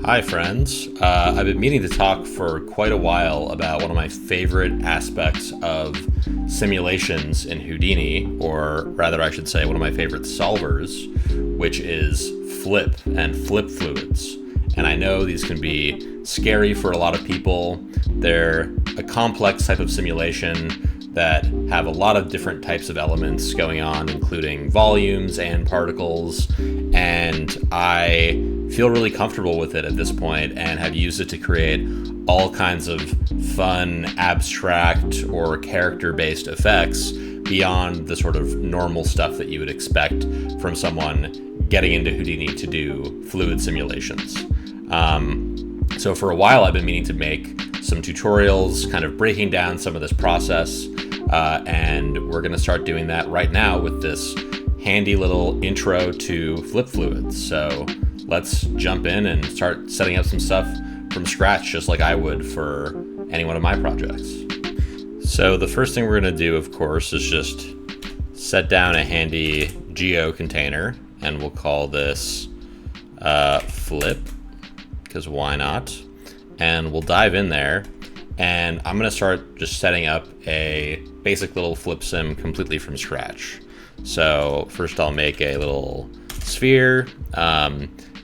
Hi, friends. I've been meaning to talk for quite a while about one of my favorite aspects of simulations in Houdini, or rather, I should say, one of my favorite solvers, which is flip and flip fluids. And I know these can be scary for a lot of people. They're a complex type of simulation that have a lot of different types of elements going on, including volumes and particles. And I feel really comfortable with it at this point and have used it to create all kinds of fun, abstract, or character-based effects beyond the sort of normal stuff that you would expect from someone getting into Houdini to do fluid simulations. So for a while, I've been meaning to make some tutorials kind of breaking down some of this process, and we're going to start doing that right now with this handy little intro to flip fluids. So let's jump in and start setting up some stuff from scratch, just like I would for any one of my projects. So the first thing we're going to do, of course, is just set down a handy geo container, and we'll call this flip, because why not? And we'll dive in there, and I'm going to start just setting up a basic little flip sim completely from scratch. So first I'll make a little sphere,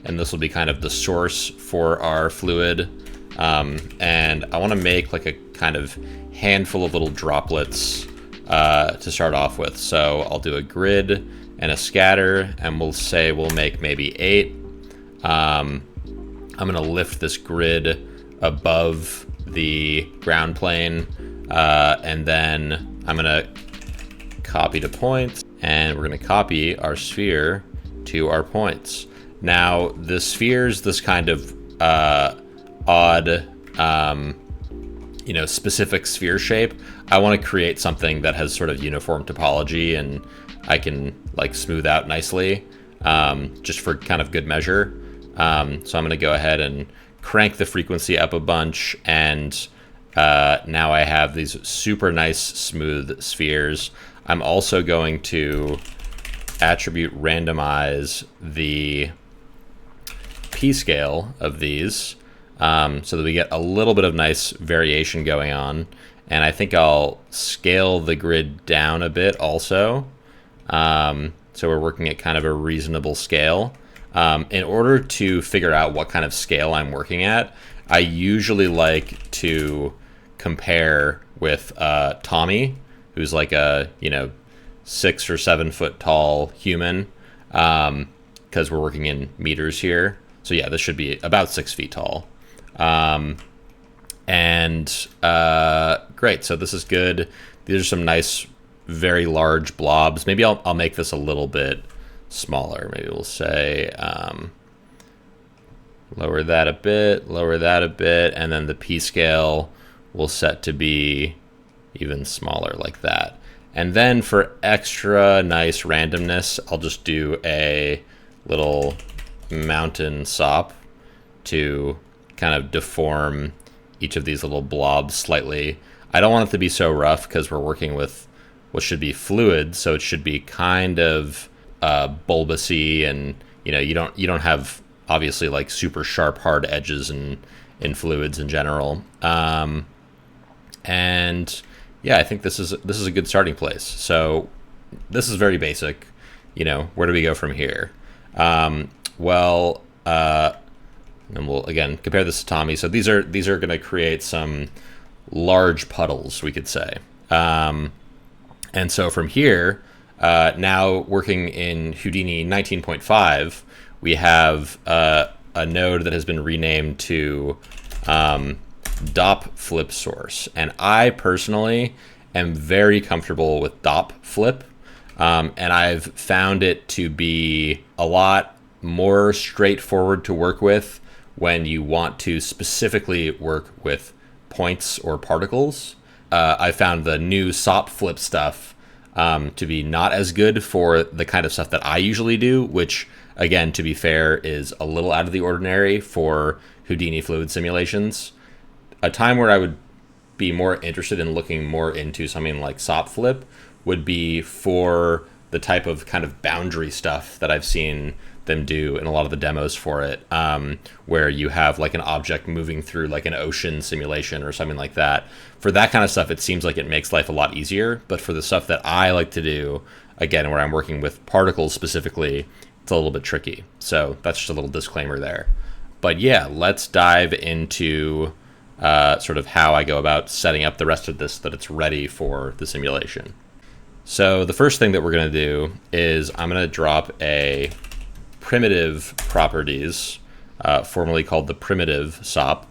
and this will be kind of the source for our fluid. And I want to make like a kind of handful of little droplets to start off with. So I'll do a grid and a scatter, and we'll say we'll make maybe 8. I'm going to lift this grid above the ground plane, and then I'm going to copy to points, and we're going to copy our sphere to our points. Now, the sphere's this kind of odd, specific sphere shape. I want to create something that has sort of uniform topology and I can like smooth out nicely, just for kind of good measure. So I'm going to go ahead and crank the frequency up a bunch, and now I have these super nice smooth spheres. I'm also going to attribute randomize the p-scale of these, so that we get a little bit of nice variation going on. And I think I'll scale the grid down a bit also, so we're working at kind of a reasonable scale. In order to figure out what kind of scale I'm working at, I usually like to compare with Tommy, who's like a 6 or 7 foot tall human, because we're working in meters here. So yeah, this should be about 6 feet tall. Great, so this is good. These are some nice, very large blobs. Maybe I'll make this a little bit smaller. Maybe we'll say lower that a bit, and then the p-scale will set to be even smaller like that. And then for extra nice randomness, I'll just do a little mountain sop to kind of deform each of these little blobs slightly. I don't want it to be so rough because we're working with what should be fluid, so it should be kind of bulbousy, and you don't have obviously like super sharp hard edges in fluids in general. And yeah, I think this is a good starting place. So this is very basic. Where do we go from here? And we'll again compare this to Tommy. So these are going to create some large puddles, we could say. And so from here, now working in Houdini 19.5, we have a node that has been renamed to DOP flip source. And I personally am very comfortable with DOP flip. And I've found it to be a lot more straightforward to work with when you want to specifically work with points or particles. I found the new SOP flip stuff to be not as good for the kind of stuff that I usually do, which, again, to be fair, is a little out of the ordinary for Houdini fluid simulations. A time where I would be more interested in looking more into something like SOP flip would be for the type of kind of boundary stuff that I've seen them do in a lot of the demos for it, where you have like an object moving through like an ocean simulation or something like that. For that kind of stuff, it seems like it makes life a lot easier. But for the stuff that I like to do, again, where I'm working with particles specifically, it's a little bit tricky. So that's just a little disclaimer there. But yeah, let's dive into sort of how I go about setting up the rest of this so that it's ready for the simulation. So the first thing that we're going to do is I'm going to drop a primitive properties, formerly called the primitive SOP.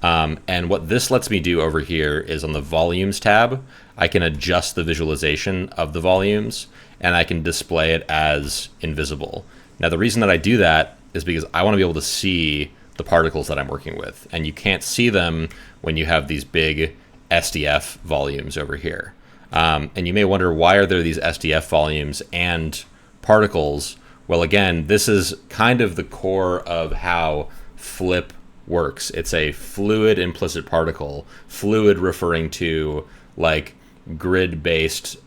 And what this lets me do over here is on the volumes tab, I can adjust the visualization of the volumes and I can display it as invisible. Now, the reason that I do that is because I want to be able to see the particles that I'm working with. And you can't see them when you have these big SDF volumes over here. And you may wonder, why are there these SDF volumes and particles? Well, again, this is kind of the core of how FLIP works. It's a fluid implicit particle, fluid referring to like grid-based,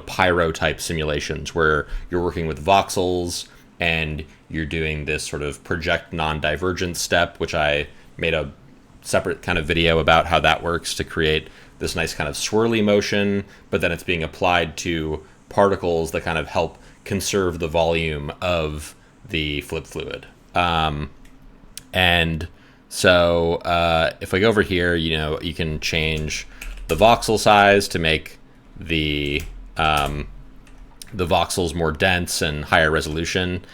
pyro type simulations where you're working with voxels and you're doing this sort of project non-divergence step, which I made a separate kind of video about how that works to create this nice kind of swirly motion, but then it's being applied to particles that kind of help conserve the volume of the FLIP fluid. And so if I go over here, you can change the voxel size to make the voxels more dense and higher resolution.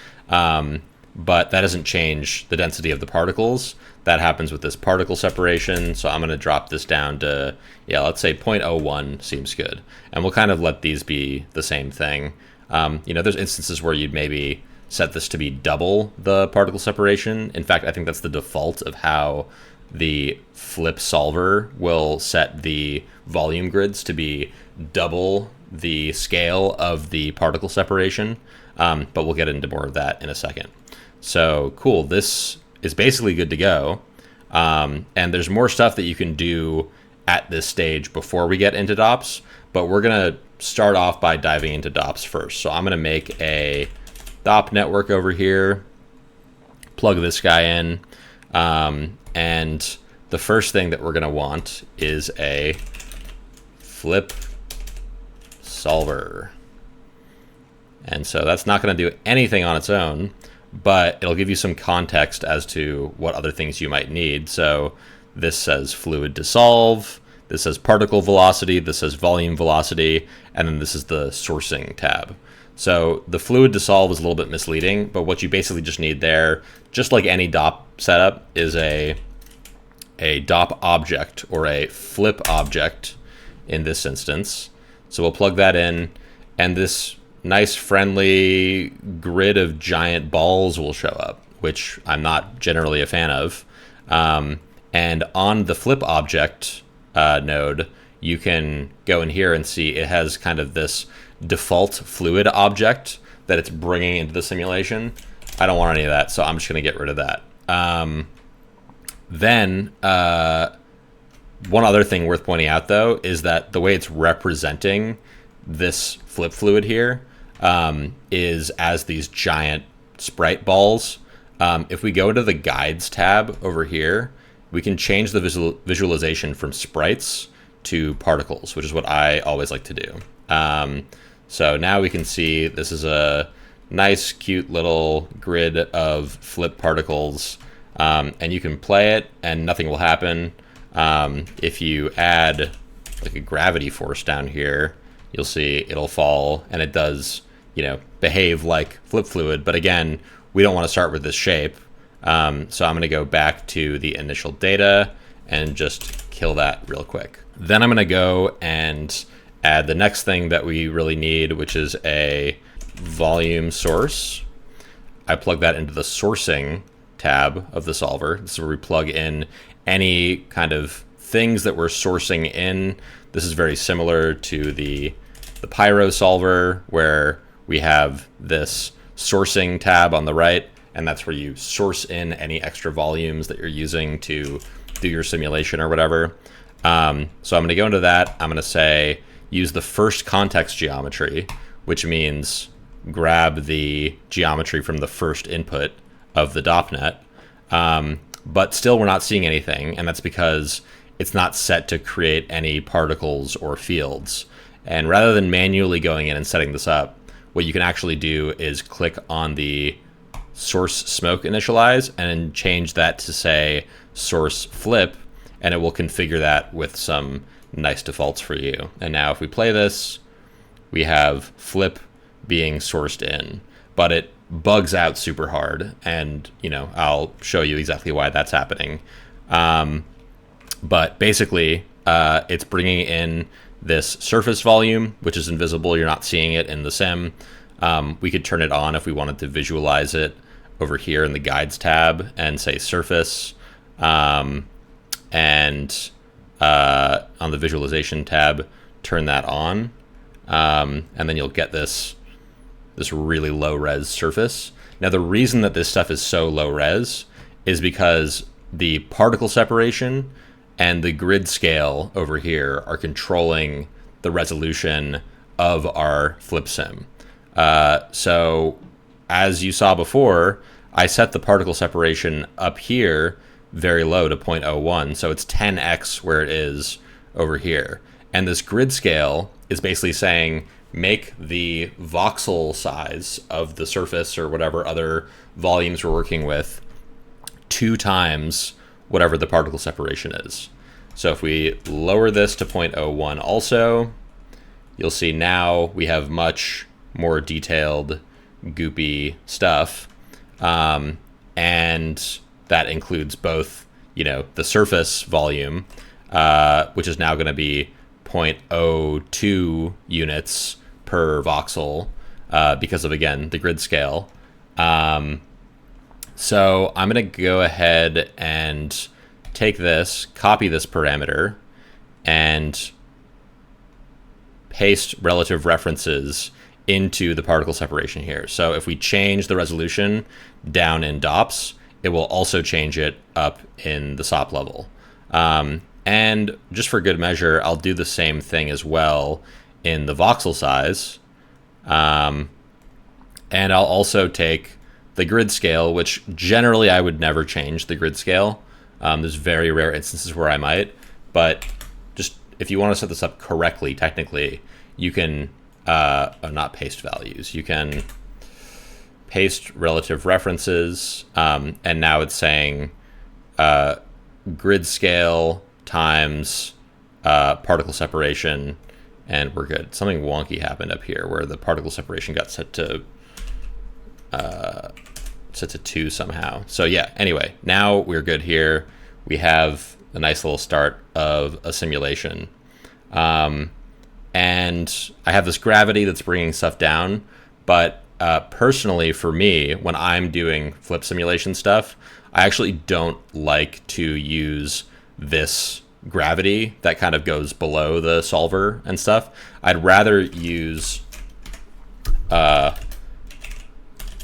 But that doesn't change the density of the particles. That happens with this particle separation. So I'm going to drop this down to, let's say 0.01 seems good. And we'll kind of let these be the same thing. There's instances where you'd maybe set this to be double the particle separation. In fact, I think that's the default of how the FLIP solver will set the volume grids to be double the scale of the particle separation. But we'll get into more of that in a second. So cool, this is basically good to go. And there's more stuff that you can do at this stage before we get into DOPS, but we're gonna start off by diving into DOPS first. So I'm gonna make a DOP network over here, plug this guy in, and the first thing that we're gonna want is a FLIP solver. And so that's not going to do anything on its own, but it'll give you some context as to what other things you might need. So this says fluid dissolve, this says particle velocity, this says volume velocity, and then this is the sourcing tab. So the fluid dissolve is a little bit misleading, but what you basically just need there, just like any DOP setup, is a DOP object or a FLIP object in this instance. So we'll plug that in, and this nice friendly grid of giant balls will show up, which I'm not generally a fan of. And on the FLIP object node, you can go in here and see it has kind of this default fluid object that it's bringing into the simulation. I don't want any of that, so I'm just going to get rid of that. Then one other thing worth pointing out, though, is that the way it's representing this FLIP fluid here is as these giant sprite balls. If we go to the guides tab over here, we can change the visualization from sprites to particles, which is what I always like to do. So now we can see this is a nice, cute little grid of FLIP particles, and you can play it and nothing will happen. If you add like a gravity force down here, you'll see it'll fall, and it does, behave like FLIP fluid. But again, we don't want to start with this shape. So I'm going to go back to the initial data and just kill that real quick. Then I'm going to go and add the next thing that we really need, which is a volume source. I plug that into the sourcing tab of the solver. This is where we plug in any kind of things that we're sourcing in. This is very similar to the Pyro solver, where we have this sourcing tab on the right, and that's where you source in any extra volumes that you're using to do your simulation or whatever. So I'm going to go into that. I'm going to say use the first context geometry, which means grab the geometry from the first input of the DOPNet. But still we're not seeing anything, and that's because it's not set to create any particles or fields. And rather than manually going in and setting this up, what you can actually do is click on the source smoke initialize and change that to say source flip, and it will configure that with some nice defaults for you. And now if we play this, we have flip being sourced in, but it bugs out super hard, and I'll show you exactly why that's happening. But basically it's bringing in this surface volume, which is invisible. You're not seeing it in the sim. We could turn it on if we wanted to visualize it over here in the guides tab and say surface, and on the visualization tab, turn that on, and then you'll get this really low res surface. Now the reason that this stuff is so low res is because the particle separation and the grid scale over here are controlling the resolution of our flip sim. So as you saw before, I set the particle separation up here very low to 0.01, so it's 10x where it is over here. And this grid scale is basically saying make the voxel size of the surface or whatever other volumes we're working with 2 times whatever the particle separation is. So if we lower this to 0.01 also, you'll see now we have much more detailed goopy stuff, and that includes both the surface volume, which is now going to be 0.02 units per voxel because of, again, the grid scale. So I'm going to go ahead and take this, copy this parameter, and paste relative references into the particle separation here. So if we change the resolution down in DOPS, it will also change it up in the SOP level. And just for good measure, I'll do the same thing as well in the voxel size. And I'll also take the grid scale, which generally I would never change the grid scale. There's very rare instances where I might, but just if you want to set this up correctly, technically, you can not paste values. You can paste relative references, and now it's saying grid scale times particle separation, and we're good. Something wonky happened up here where the particle separation got set to 2 somehow. So yeah, anyway, now we're good here. We have a nice little start of a simulation. And I have this gravity that's bringing stuff down, but personally for me, when I'm doing flip simulation stuff, I actually don't like to use this gravity that kind of goes below the solver and stuff. I'd rather use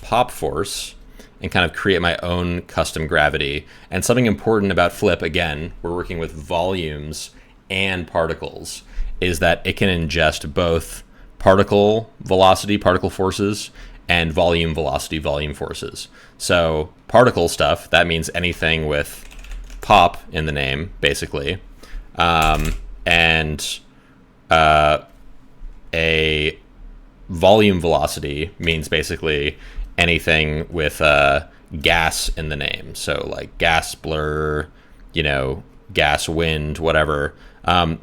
pop force and kind of create my own custom gravity. And something important about flip, again, we're working with volumes and particles, is that it can ingest both particle velocity, particle forces, and volume velocity, volume forces. So particle stuff, that means anything with pop in the name, basically. And a volume velocity means basically anything with gas in the name. So like gas blur, gas wind, whatever.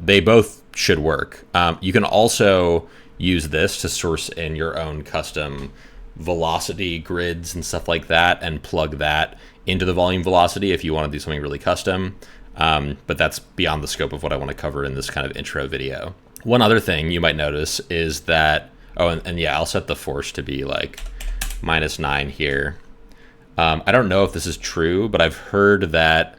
They both should work. You can also use this to source in your own custom velocity grids and stuff like that and plug that into the volume velocity if you want to do something really custom. But that's beyond the scope of what I want to cover in this kind of intro video. One other thing you might notice is that, and yeah, I'll set the force to be like -9 here. I don't know if this is true, but I've heard that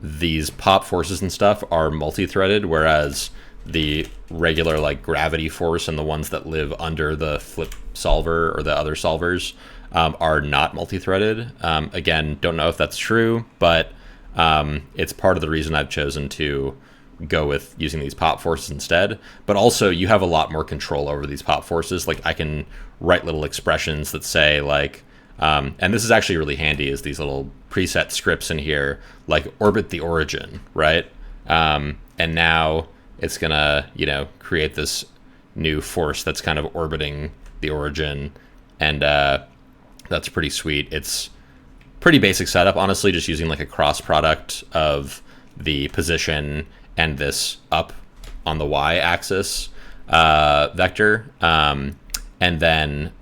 these pop forces and stuff are multi-threaded, whereas the regular like gravity force and the ones that live under the flip solver or the other solvers are not multi-threaded. Again, don't know if that's true, but it's part of the reason I've chosen to go with using these pop forces instead. But also you have a lot more control over these pop forces. Like I can write little expressions that say like, and this is actually really handy, is these little preset scripts in here, like orbit the origin, right? And now it's gonna, create this new force that's kind of orbiting the origin, and that's pretty sweet. It's pretty basic setup, honestly, just using like a cross product of the position and this up on the y-axis vector, and then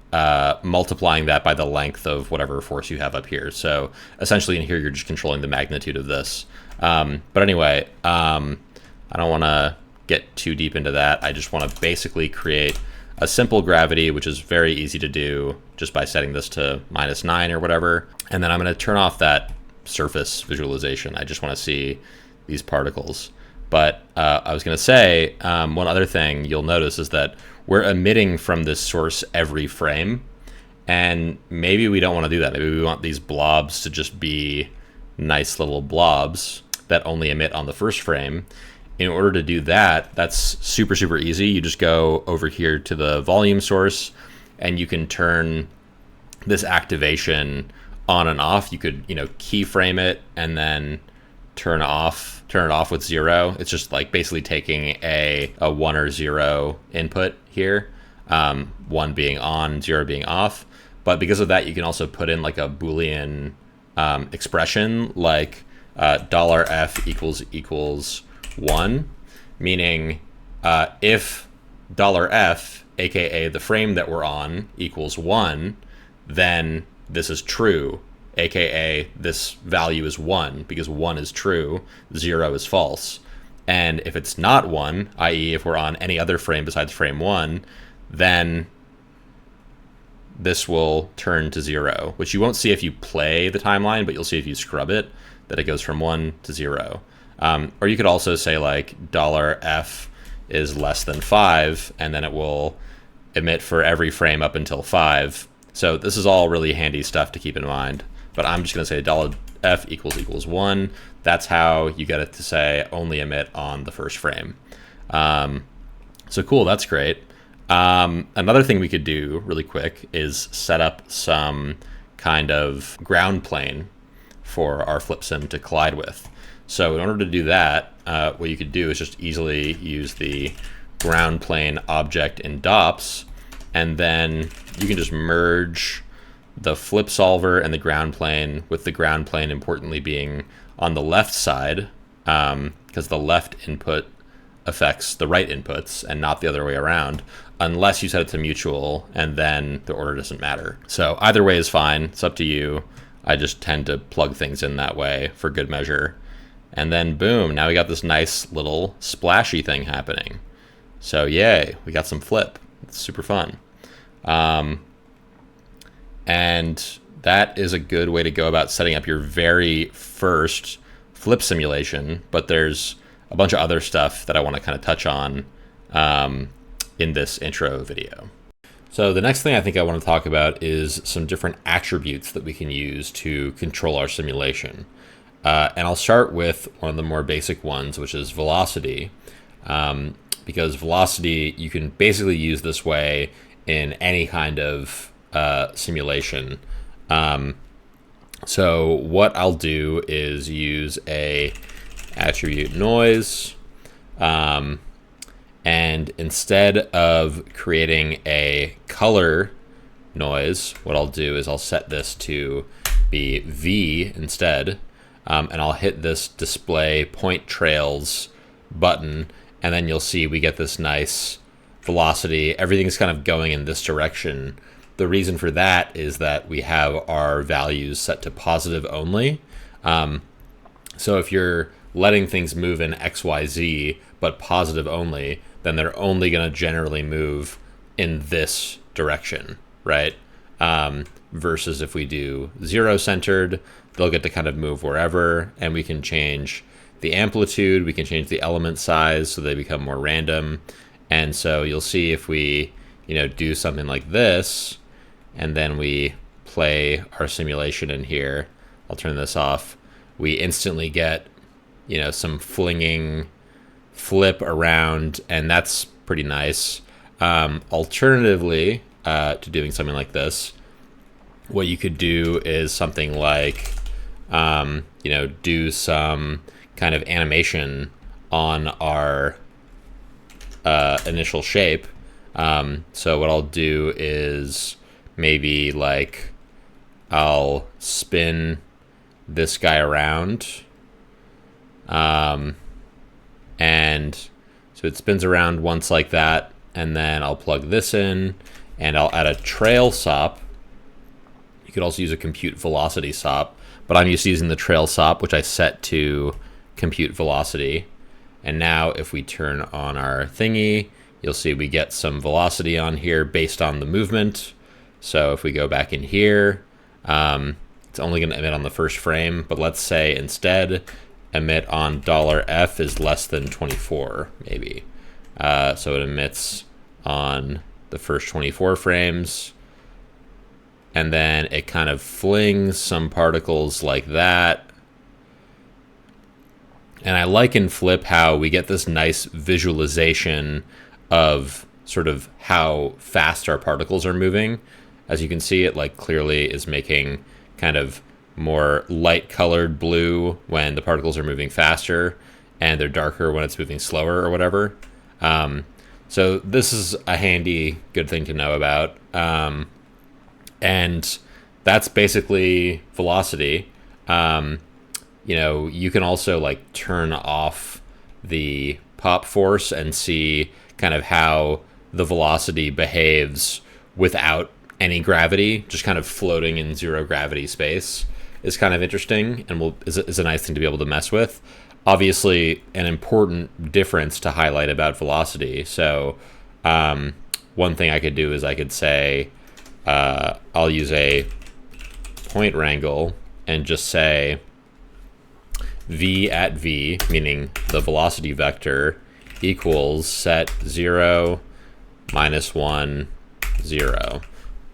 multiplying that by the length of whatever force you have up here. So essentially in here, you're just controlling the magnitude of this. But anyway, I don't want to get too deep into that. I just want to basically create a simple gravity, which is very easy to do just by setting this to -9 or whatever. And then I'm going to turn off that surface visualization. I just want to see these particles. But I was going to say, one other thing you'll notice is that we're emitting from this source every frame. And maybe we don't want to do that. Maybe we want these blobs to just be nice little blobs that only emit on the first frame. In order to do that, that's super, super easy. You just go over here to the volume source and you can turn this activation on and off. You could, keyframe it and then turn it off with 0. It's just like basically taking a 1 or 0 input here, 1 being on, 0 being off. But because of that, you can also put in like a Boolean expression like $f equals 1, meaning if $f, aka the frame that we're on, equals 1, then this is true, aka this value is 1, because 1 is true, 0 is false. And if it's not 1, i.e. if we're on any other frame besides frame 1, then this will turn to 0, which you won't see if you play the timeline, but you'll see if you scrub it, that it goes from 1 to 0. Or you could also say like $f is less than 5, and then it will emit for every frame up until 5. So this is all really handy stuff to keep in mind. But I'm just going to say $f equals 1. That's how you get it to say only emit on the first frame. So cool, that's great. Another thing we could do really quick is set up some kind of ground plane for our flip sim to collide with. So in order to do that, what you could do is just easily use the ground plane object in DOPS, and then you can just merge the flip solver and the ground plane, with the ground plane importantly being on the left side, because the left input affects the right inputs and not the other way around, unless you set it to mutual, and then the order doesn't matter. So either way is fine. It's up to you. I just tend to plug things in that way for good measure. And then boom, now we got this nice little splashy thing happening. So yay, we got some flip. It's super fun. And that is a good way to go about setting up your very first flip simulation. But there's a bunch of other stuff that I want to kind of touch on in this intro video. So the next thing I think I want to talk about is some different attributes that we can use to control our simulation. And I'll start with one of the more basic ones, which is velocity. Because velocity, you can basically use this way in any kind of simulation. So what I'll do is use a attribute noise, and instead of creating a color noise, what I'll do is I'll set this to be V instead, and I'll hit this display point trails button, and then you'll see we get this nice velocity. Everything's kind of going in this direction. The reason for that is that we have our values set to positive only. So if you're letting things move in XYZ, but positive only, then they're only going to generally move in this direction, right? Versus if we do zero-centered, they'll get to kind of move wherever, and we can change the amplitude, we can change the element size so they become more random. And so you'll see if we, do something like this, and then we play our simulation in here, I'll turn this off, we instantly get, some flinging flip around, and that's pretty nice. Alternatively, to doing something like this, what you could do is something like, do some kind of animation on our initial shape. So what I'll do is maybe like I'll spin this guy around, and so it spins around once like that, and then I'll plug this in, and I'll add a trail sop. You could also use a compute velocity sop, but I'm used to using the trail sop, which I set to compute velocity. And now if we turn on our thingy, you'll see we get some velocity on here based on the movement. So if we go back in here, it's only going to emit on the first frame, but let's say instead emit on $F is less than 24, maybe. So it emits on the first 24 frames, and then it kind of flings some particles like that. And I like in Flip how we get this nice visualization of sort of how fast our particles are moving. As you can see, it like clearly is making kind of more light colored blue when the particles are moving faster, and they're darker when it's moving slower or whatever. So this is a handy, good thing to know about. And that's basically velocity. You can also like turn off the pop force and see kind of how the velocity behaves without any gravity, just kind of floating in zero gravity space is kind of interesting, and is a nice thing to be able to mess with. Obviously, an important difference to highlight about velocity. So one thing I could do is I could say, I'll use a point wrangle and just say v at v, meaning the velocity vector, equals set 0, -1, 0,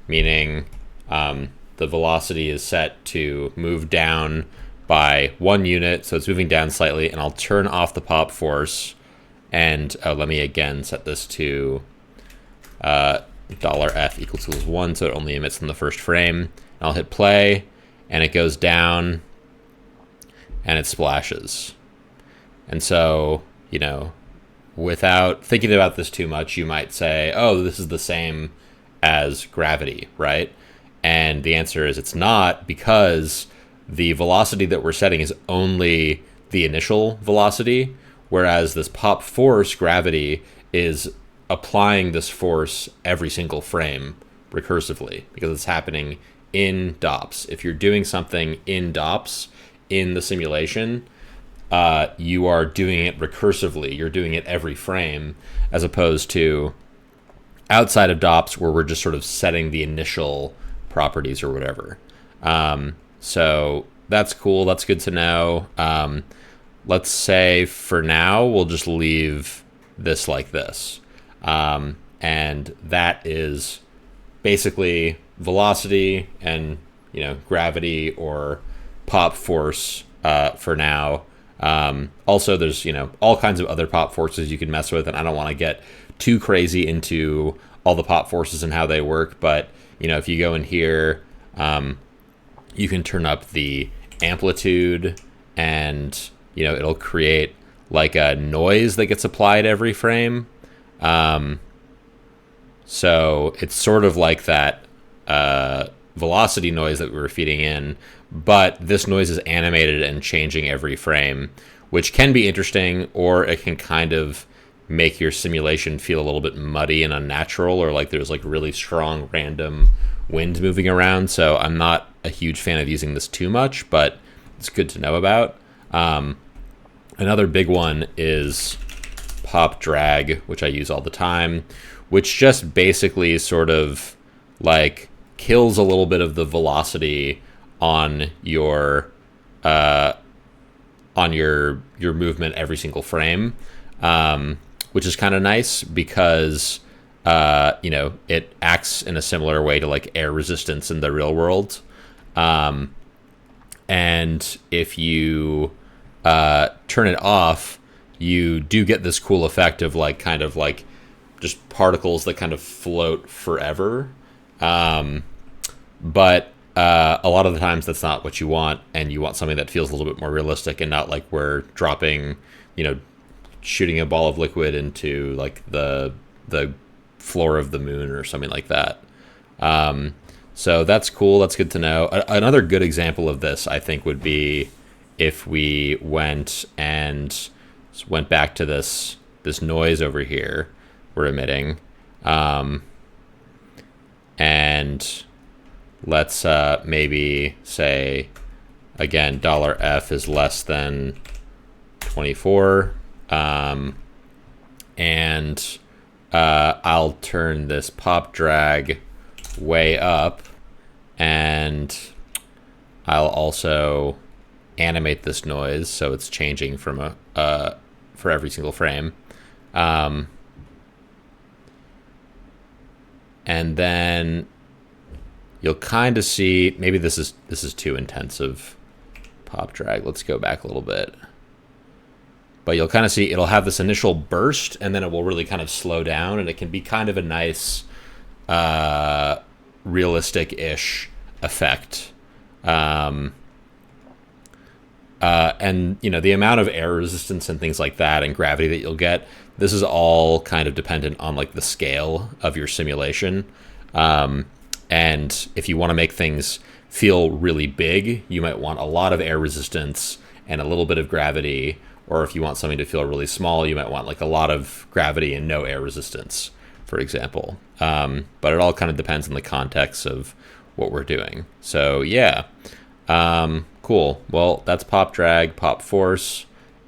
meaning the velocity is set to move down by 1 unit, so it's moving down slightly, and I'll turn off the pop force, and let me again set this to $F equals 1, so it only emits in the first frame. And I'll hit play, and it goes down, and it splashes. And so, without thinking about this too much, you might say, oh, this is the same as gravity, right? And the answer is it's not, because the velocity that we're setting is only the initial velocity, whereas this pop force, gravity, is applying this force every single frame recursively, because it's happening in DOPS. If you're doing something in DOPS in the simulation, you are doing it recursively. You're doing it every frame, as opposed to outside of DOPS, where we're just sort of setting the initial properties or whatever. So that's cool. That's good to know. Let's say for now, we'll just leave this like this. And that is basically velocity and, gravity or pop force for now. Also, there's, all kinds of other pop forces you can mess with, and I don't want to get too crazy into all the pop forces and how they work, but, if you go in here, you can turn up the amplitude, and, it'll create like a noise that gets applied every frame. So it's sort of like that velocity noise that we were feeding in, but this noise is animated and changing every frame, which can be interesting, or it can kind of make your simulation feel a little bit muddy and unnatural, or like there's like really strong random wind moving around. So I'm not a huge fan of using this too much, but it's good to know about. Another big one is pop drag, which I use all the time, which just basically sort of like kills a little bit of the velocity on your movement every single frame, which is kind of nice because it acts in a similar way to like air resistance in the real world. And if you turn it off, you do get this cool effect of like kind of like just particles that kind of float forever. But a lot of the times that's not what you want, and you want something that feels a little bit more realistic and not like we're dropping, shooting a ball of liquid into like the floor of the moon or something like that. So that's cool. That's good to know. Another good example of this, I think, would be if we went back to this noise over here we're emitting, and let's maybe say again $F is less than 24, and I'll turn this pop drag way up, and I'll also animate this noise so it's changing from for every single frame, and then you'll kind of see maybe this is too intensive pop drag. Let's go back a little bit. But you'll kind of see it'll have this initial burst, and then it will really kind of slow down, and it can be kind of a nice realistic-ish effect. And the amount of air resistance and things like that and gravity that you'll get, this is all kind of dependent on like the scale of your simulation. And if you want to make things feel really big, you might want a lot of air resistance and a little bit of gravity. Or if you want something to feel really small, you might want like a lot of gravity and no air resistance, for example. But it all kind of depends on the context of what we're doing. So yeah, cool. Well, that's pop drag, pop force,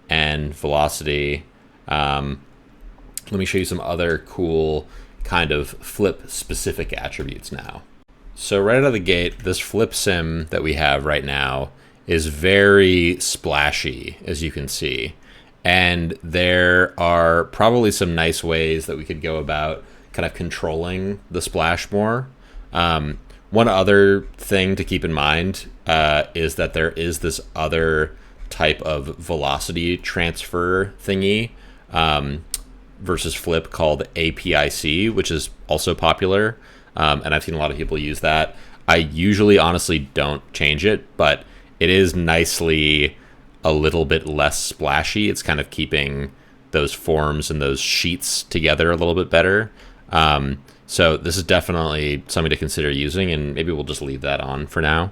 and velocity. Let me show you some other cool kind of flip specific attributes now. So right out of the gate, this flip sim that we have right now is very splashy, as you can see. And there are probably some nice ways that we could go about kind of controlling the splash more. One other thing to keep in mind is that there is this other type of velocity transfer thingy versus flip called APIC, which is also popular. And I've seen a lot of people use that. I usually honestly don't change it, but it is nicely a little bit less splashy. It's kind of keeping those forms and those sheets together a little bit better. So this is definitely something to consider using, and maybe we'll just leave that on for now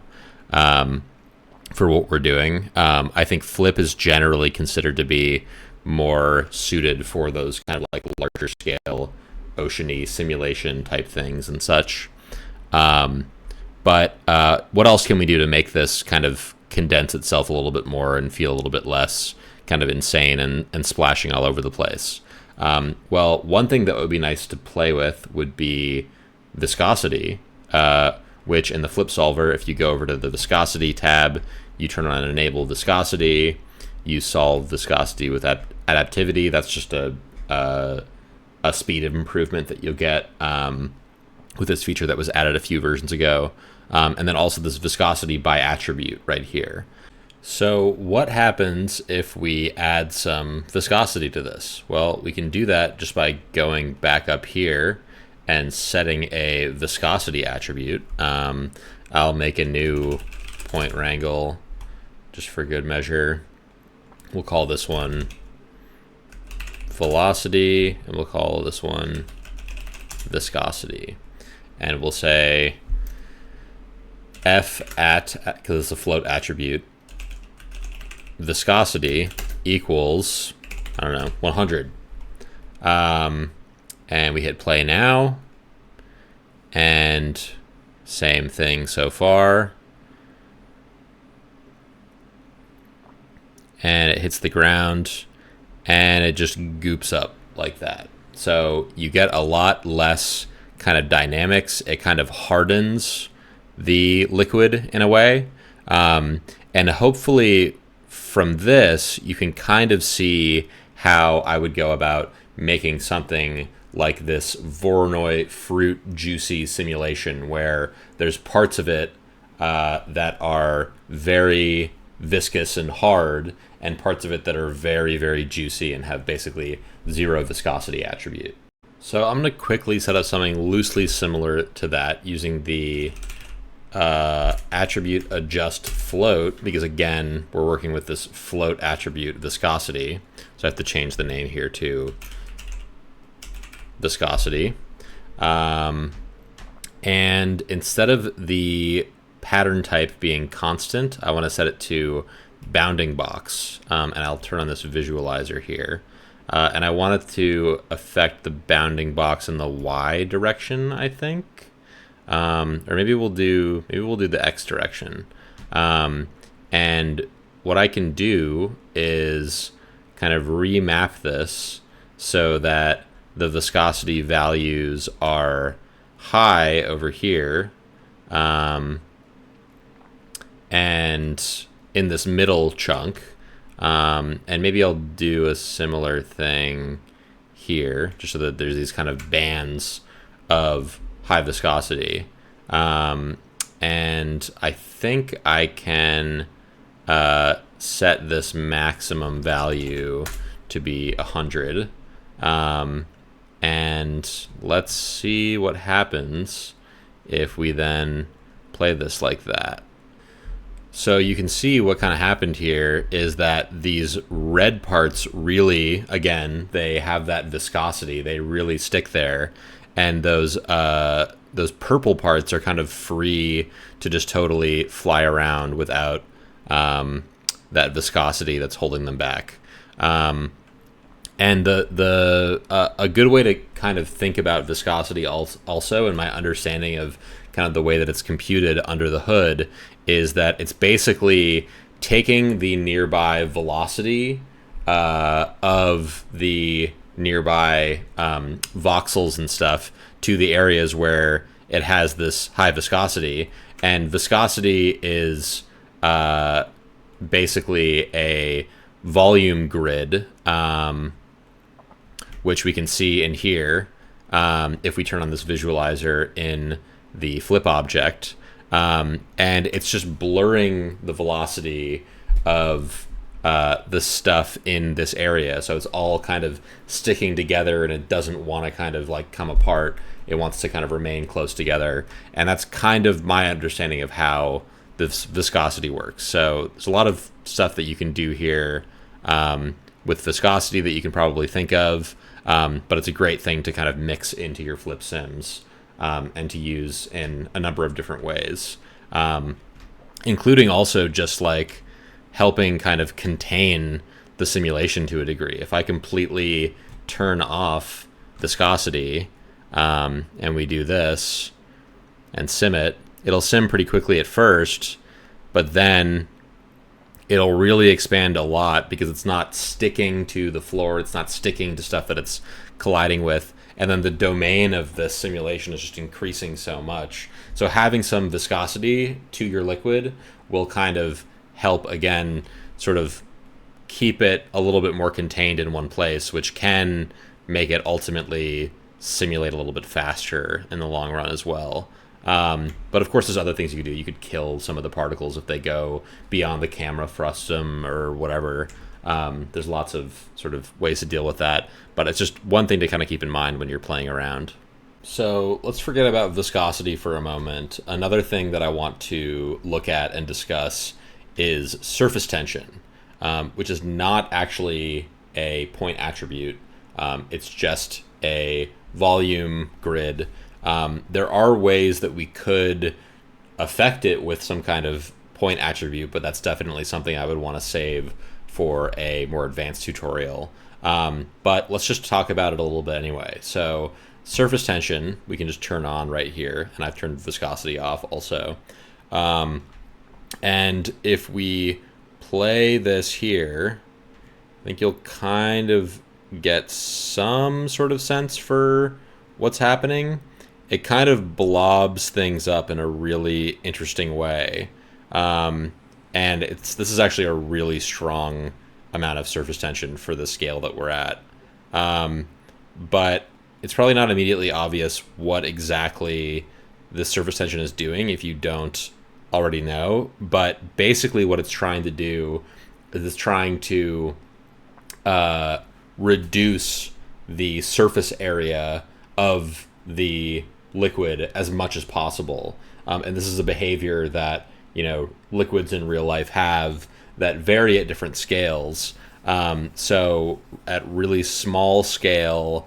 for what we're doing. I think flip is generally considered to be more suited for those kind of like larger scale oceany simulation type things and such. But what else can we do to make this kind of condense itself a little bit more and feel a little bit less kind of insane and splashing all over the place? Well, one thing that would be nice to play with would be viscosity, which in the flip solver, if you go over to the viscosity tab, you turn on enable viscosity, you solve viscosity with adaptivity. That's just a speed of improvement that you'll get with this feature that was added a few versions ago. And then also this viscosity by attribute right here. So what happens if we add some viscosity to this? Well, we can do that just by going back up here and setting a viscosity attribute. I'll make a new point wrangle just for good measure. We'll call this one velocity, and we'll call this one viscosity. And we'll say f at, because it's a float attribute, viscosity equals, I don't know, 100. And we hit play now. And same thing so far. And it hits the ground, and it just goops up like that. So you get a lot less kind of dynamics. It kind of hardens the liquid in a way. And hopefully from this, you can kind of see how I would go about making something like this Voronoi fruit juicy simulation, where there's parts of it that are very viscous and hard, and parts of it that are very, very juicy and have basically zero viscosity attribute. So I'm going to quickly set up something loosely similar to that using the attribute adjust float, because again, we're working with this float attribute viscosity. So I have to change the name here to viscosity. And instead of the pattern type being constant, I want to set it to bounding box. And I'll turn on this visualizer here. And I want it to affect the bounding box in the Y direction, I think. Or maybe we'll do the X direction. And what I can do is kind of remap this so that the viscosity values are high over here, and in this middle chunk. And maybe I'll do a similar thing here, just so that there's these kind of bands of high viscosity. And I think I can set this maximum value to be 100. And let's see what happens if we then play this like that. So you can see what kind of happened here is that these red parts really, again, they have that viscosity. They really stick there. And those purple parts are kind of free to just totally fly around without that viscosity that's holding them back. And a good way to kind of think about viscosity also, in my understanding of kind of the way that it's computed under the hood, is that it's basically taking the nearby velocity of the nearby voxels and stuff to the areas where it has this high viscosity. And viscosity is basically a volume grid, which we can see in here if we turn on this visualizer in the flip object. And it's just blurring the velocity of the stuff in this area. So it's all kind of sticking together, and it doesn't want to kind of like come apart. It wants to kind of remain close together. And that's kind of my understanding of how this viscosity works. So there's a lot of stuff that you can do here with viscosity that you can probably think of. But it's a great thing to kind of mix into your flip sims and to use in a number of different ways, including also just like helping kind of contain the simulation to a degree. If I completely turn off viscosity and we do this and sim it, it'll sim pretty quickly at first, but then it'll really expand a lot because it's not sticking to the floor. It's not sticking to stuff that it's colliding with. And then the domain of this simulation is just increasing so much. So having some viscosity to your liquid will kind of help, again, sort of keep it a little bit more contained in one place, which can make it ultimately simulate a little bit faster in the long run as well. But of course, there's other things you could do. You could kill some of the particles if they go beyond the camera frustum or whatever. There's lots of sort of ways to deal with that, but it's just one thing to kind of keep in mind when you're playing around. So let's forget about viscosity for a moment. Another thing that I want to look at and discuss is surface tension, which is not actually a point attribute. It's just a volume grid. There are ways that we could affect it with some kind of point attribute, but that's definitely something I would want to save for a more advanced tutorial. But let's just talk about it a little bit anyway. So surface tension, we can just turn on right here, and I've turned viscosity off also. And if we play this here, I think you'll kind of get some sort of sense for what's happening. It kind of blobs things up in a really interesting way. And this is actually a really strong amount of surface tension for the scale that we're at. But it's probably not immediately obvious what exactly the surface tension is doing if you don't already know. But basically what it's trying to do is trying to reduce the surface area of the liquid as much as possible. And this is a behavior that, liquids in real life have that vary at different scales. So at really small scale,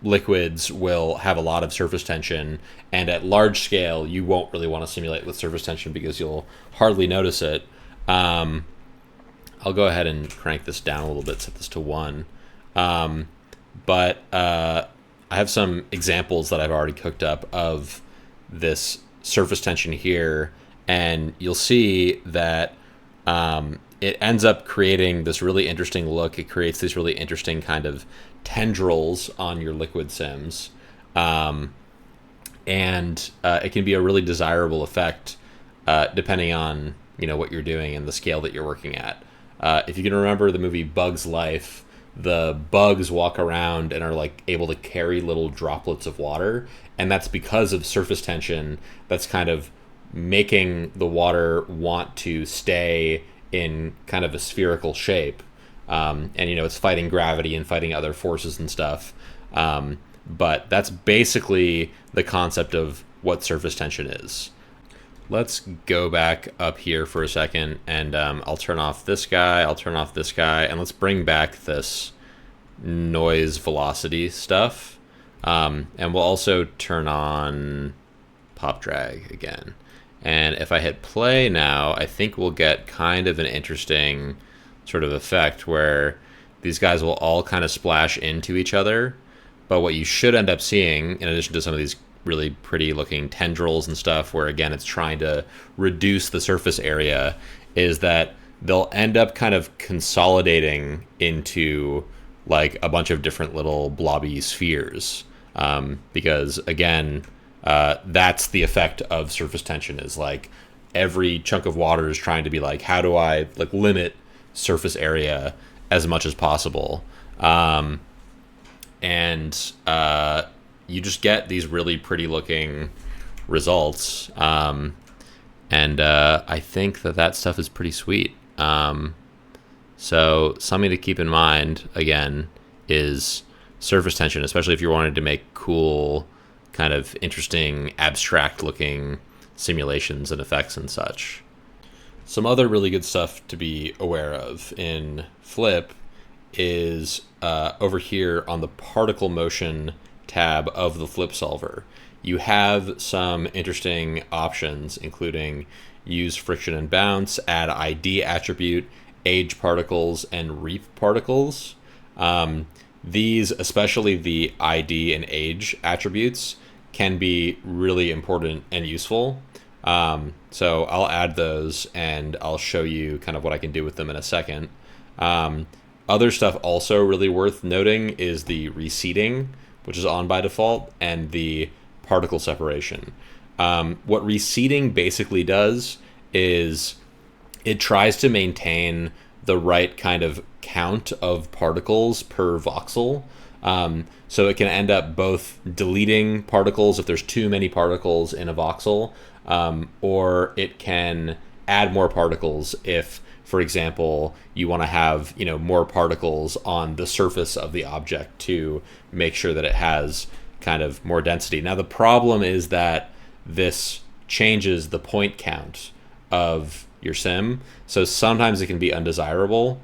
liquids will have a lot of surface tension, and at large scale, you won't really want to simulate with surface tension because you'll hardly notice it. I'll go ahead and crank this down a little bit, set this to 1. But I have some examples that I've already cooked up of this surface tension here, and you'll see that it ends up creating this really interesting look. It creates these really interesting kind of tendrils on your liquid sims. And it can be a really desirable effect depending on what you're doing and the scale that you're working at. If you can remember the movie Bug's Life, the bugs walk around and are like able to carry little droplets of water, and that's because of surface tension that's kind of making the water want to stay in kind of a spherical shape. And it's fighting gravity and fighting other forces and stuff. But that's basically the concept of what surface tension is. Let's go back up here for a second, and I'll turn off this guy, I'll turn off this guy, and let's bring back this noise velocity stuff. And we'll also turn on pop drag again. And if I hit play now, I think we'll get kind of an interesting sort of effect where these guys will all kind of splash into each other. But what you should end up seeing, in addition to some of these really pretty looking tendrils and stuff, where again it's trying to reduce the surface area, is that they'll end up kind of consolidating into like a bunch of different little blobby spheres. Because again, that's the effect of surface tension, is like every chunk of water is trying to be like, how do I like limit surface area as much as possible? You just get these really pretty looking results. I think that stuff is pretty sweet. So something to keep in mind, again, is surface tension, especially if you're wanting to make cool, kind of interesting, abstract looking simulations and effects and such. Some other really good stuff to be aware of in Flip is over here on the particle motion tab of the Flip solver. You have some interesting options, including use friction and bounce, add ID attribute, age particles, and reap particles. These, especially the ID and age attributes, can be really important and useful. So I'll add those and I'll show you kind of what I can do with them in a second. Other stuff also really worth noting is the reseeding, which is on by default, and the particle separation. What reseeding basically does is it tries to maintain the right kind of count of particles per voxel. So it can end up both deleting particles if there's too many particles in a voxel, or it can add more particles if, for example, you want to have more particles on the surface of the object to make sure that it has kind of more density. Now the problem is that this changes the point count of your sim, so sometimes it can be undesirable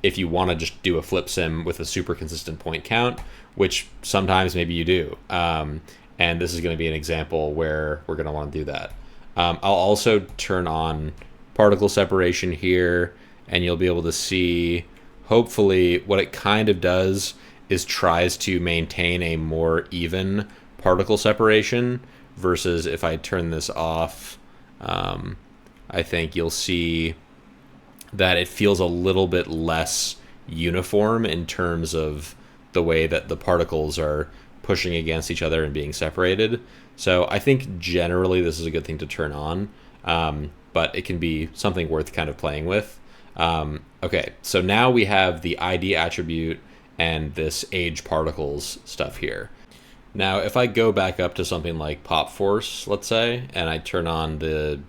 if you want to just do a flip sim with a super consistent point count, which sometimes maybe you do. And this is going to be an example where we're going to want to do that. I'll also turn on particle separation here, and you'll be able to see, hopefully, what it kind of does is tries to maintain a more even particle separation, versus if I turn this off, I think you'll see that it feels a little bit less uniform in terms of the way that the particles are pushing against each other and being separated. So I think generally this is a good thing to turn on, but it can be something worth kind of playing with. Okay, so now we have the ID attribute and this age particles stuff here. Now, if I go back up to something like pop force, let's say, and I turn on the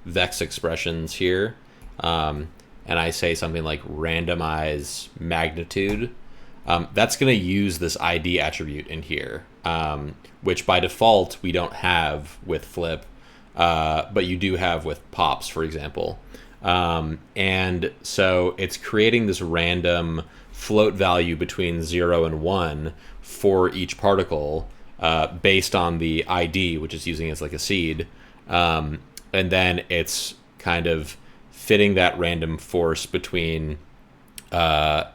vex expressions here, and I say something like randomize magnitude, that's going to use this ID attribute in here, which by default we don't have with flip, but you do have with pops, for example. And so it's creating this random float value between 0 and 1 for each particle, based on the ID, which is using as like a seed. And then it's kind of fitting that random force between or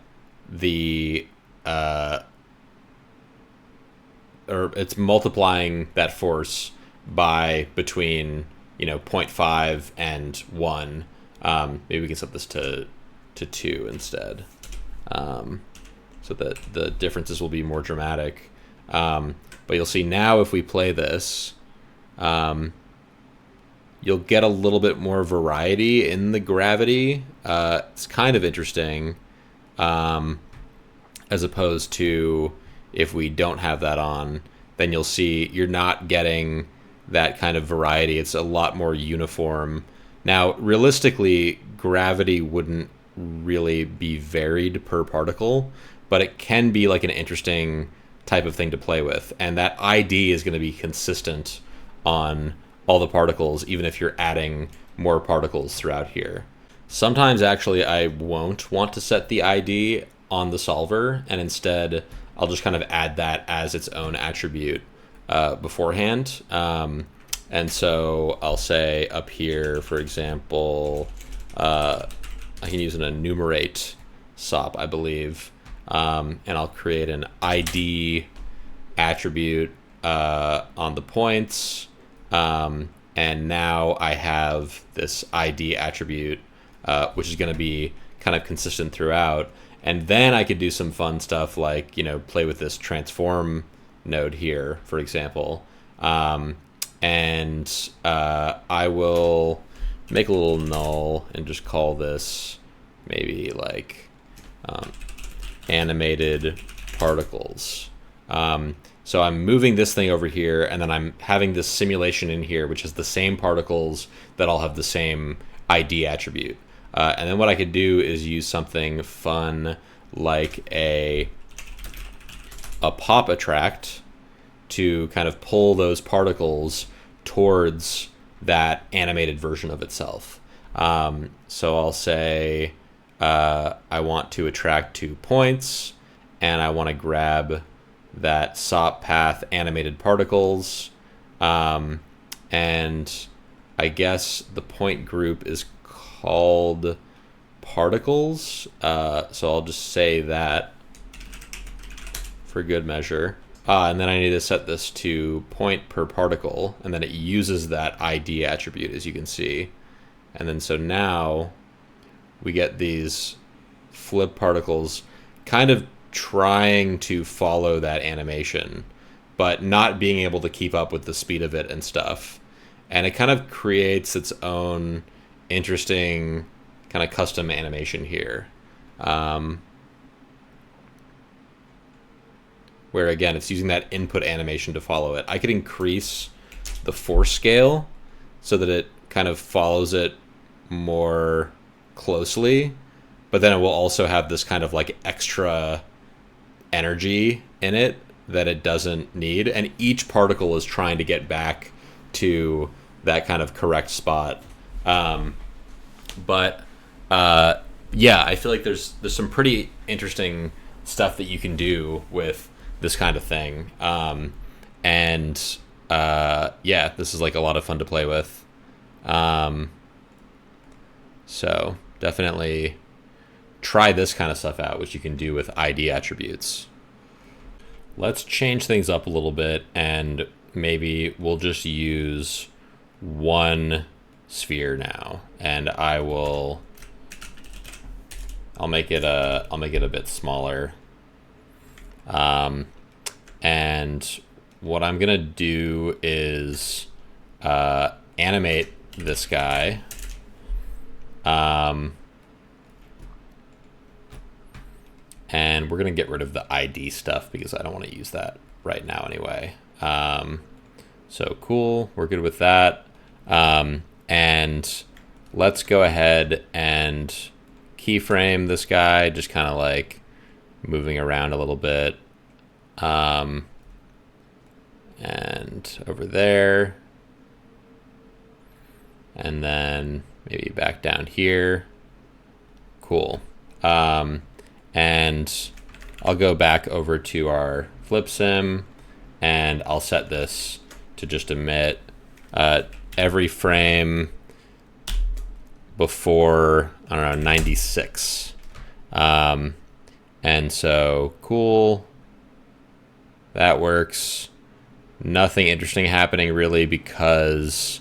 it's multiplying that force by between 0.5 and 1. Maybe we can set this to 2 instead, so that the differences will be more dramatic. But you'll see now if we play this, you'll get a little bit more variety in the gravity. It's kind of interesting, as opposed to if we don't have that on, then you'll see you're not getting that kind of variety. It's a lot more uniform. Now, realistically, gravity wouldn't really be varied per particle, but it can be like an interesting type of thing to play with. And that ID is going to be consistent on all the particles, even if you're adding more particles throughout here. Sometimes, actually, I won't want to set the ID on the solver, and instead I'll just kind of add that as its own attribute beforehand. And so I'll say up here, for example, I can use an enumerate SOP, I believe, and I'll create an ID attribute on the points, and now I have this ID attribute, which is going to be kind of consistent throughout. And then I could do some fun stuff like, play with this transform node here, for example. And I will make a little null and just call this maybe like animated particles. So I'm moving this thing over here, and then I'm having this simulation in here, which is the same particles that all have the same ID attribute. And then what I could do is use something fun like a pop attract to kind of pull those particles towards that animated version of itself. So I'll say I want to attract 2 points, and I want to grab that SOP path animated particles, and I guess the point group is called particles, so I'll just say that for good measure. And then I need to set this to point per particle, and then it uses that ID attribute, as you can see. And then so now we get these flip particles kind of trying to follow that animation, but not being able to keep up with the speed of it and stuff. And it kind of creates its own interesting kind of custom animation here, where again it's using that input animation to follow it. I could increase the force scale so that it kind of follows it more closely, but then it will also have this kind of like extra energy in it that it doesn't need, and each particle is trying to get back to that kind of correct spot. But yeah, I feel like there's some pretty interesting stuff that you can do with this kind of thing. And yeah, this is like a lot of fun to play with. So definitely try this kind of stuff out, which you can do with ID attributes. Let's change things up a little bit, and maybe we'll just use one sphere now, and I'll make it a bit smaller. And what I'm gonna do is animate this guy. And we're going to get rid of the ID stuff because I don't want to use that right now anyway. So cool, we're good with that. And let's go ahead and keyframe this guy, just kind of like moving around a little bit. And over there. And then maybe back down here. Cool. And I'll go back over to our flip sim, and I'll set this to just emit every frame before, I don't know, 96. And so, cool. That works. Nothing interesting happening really because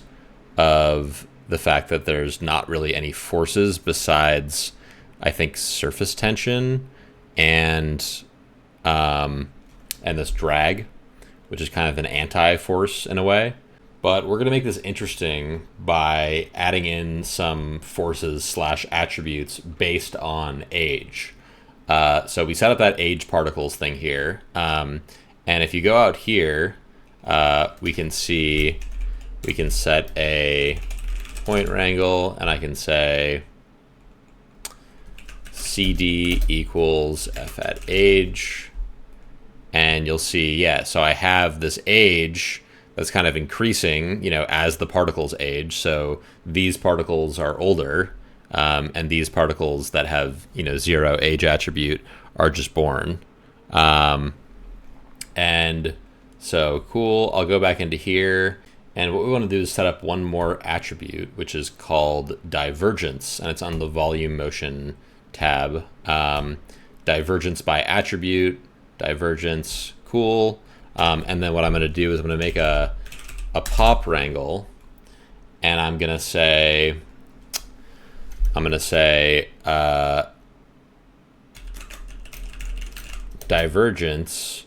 of the fact that there's not really any forces besides, I think, surface tension and this drag, which is kind of an anti-force in a way. But we're going to make this interesting by adding in some forces / attributes based on age. So we set up that age particles thing here. And if you go out here, we can see we can set a point wrangle, and I can say CD equals F at age. And you'll see, yeah, so I have this age that's kind of increasing, you know, as the particles age. So these particles are older, and these particles that have, you know, 0 age attribute are just born. And so cool, I'll go back into here. And what we want to do is set up one more attribute, which is called divergence, and it's on the volume motion tab. Divergence by attribute, divergence, cool. And then what I'm going to do is I'm going to make a pop wrangle, and I'm going to say divergence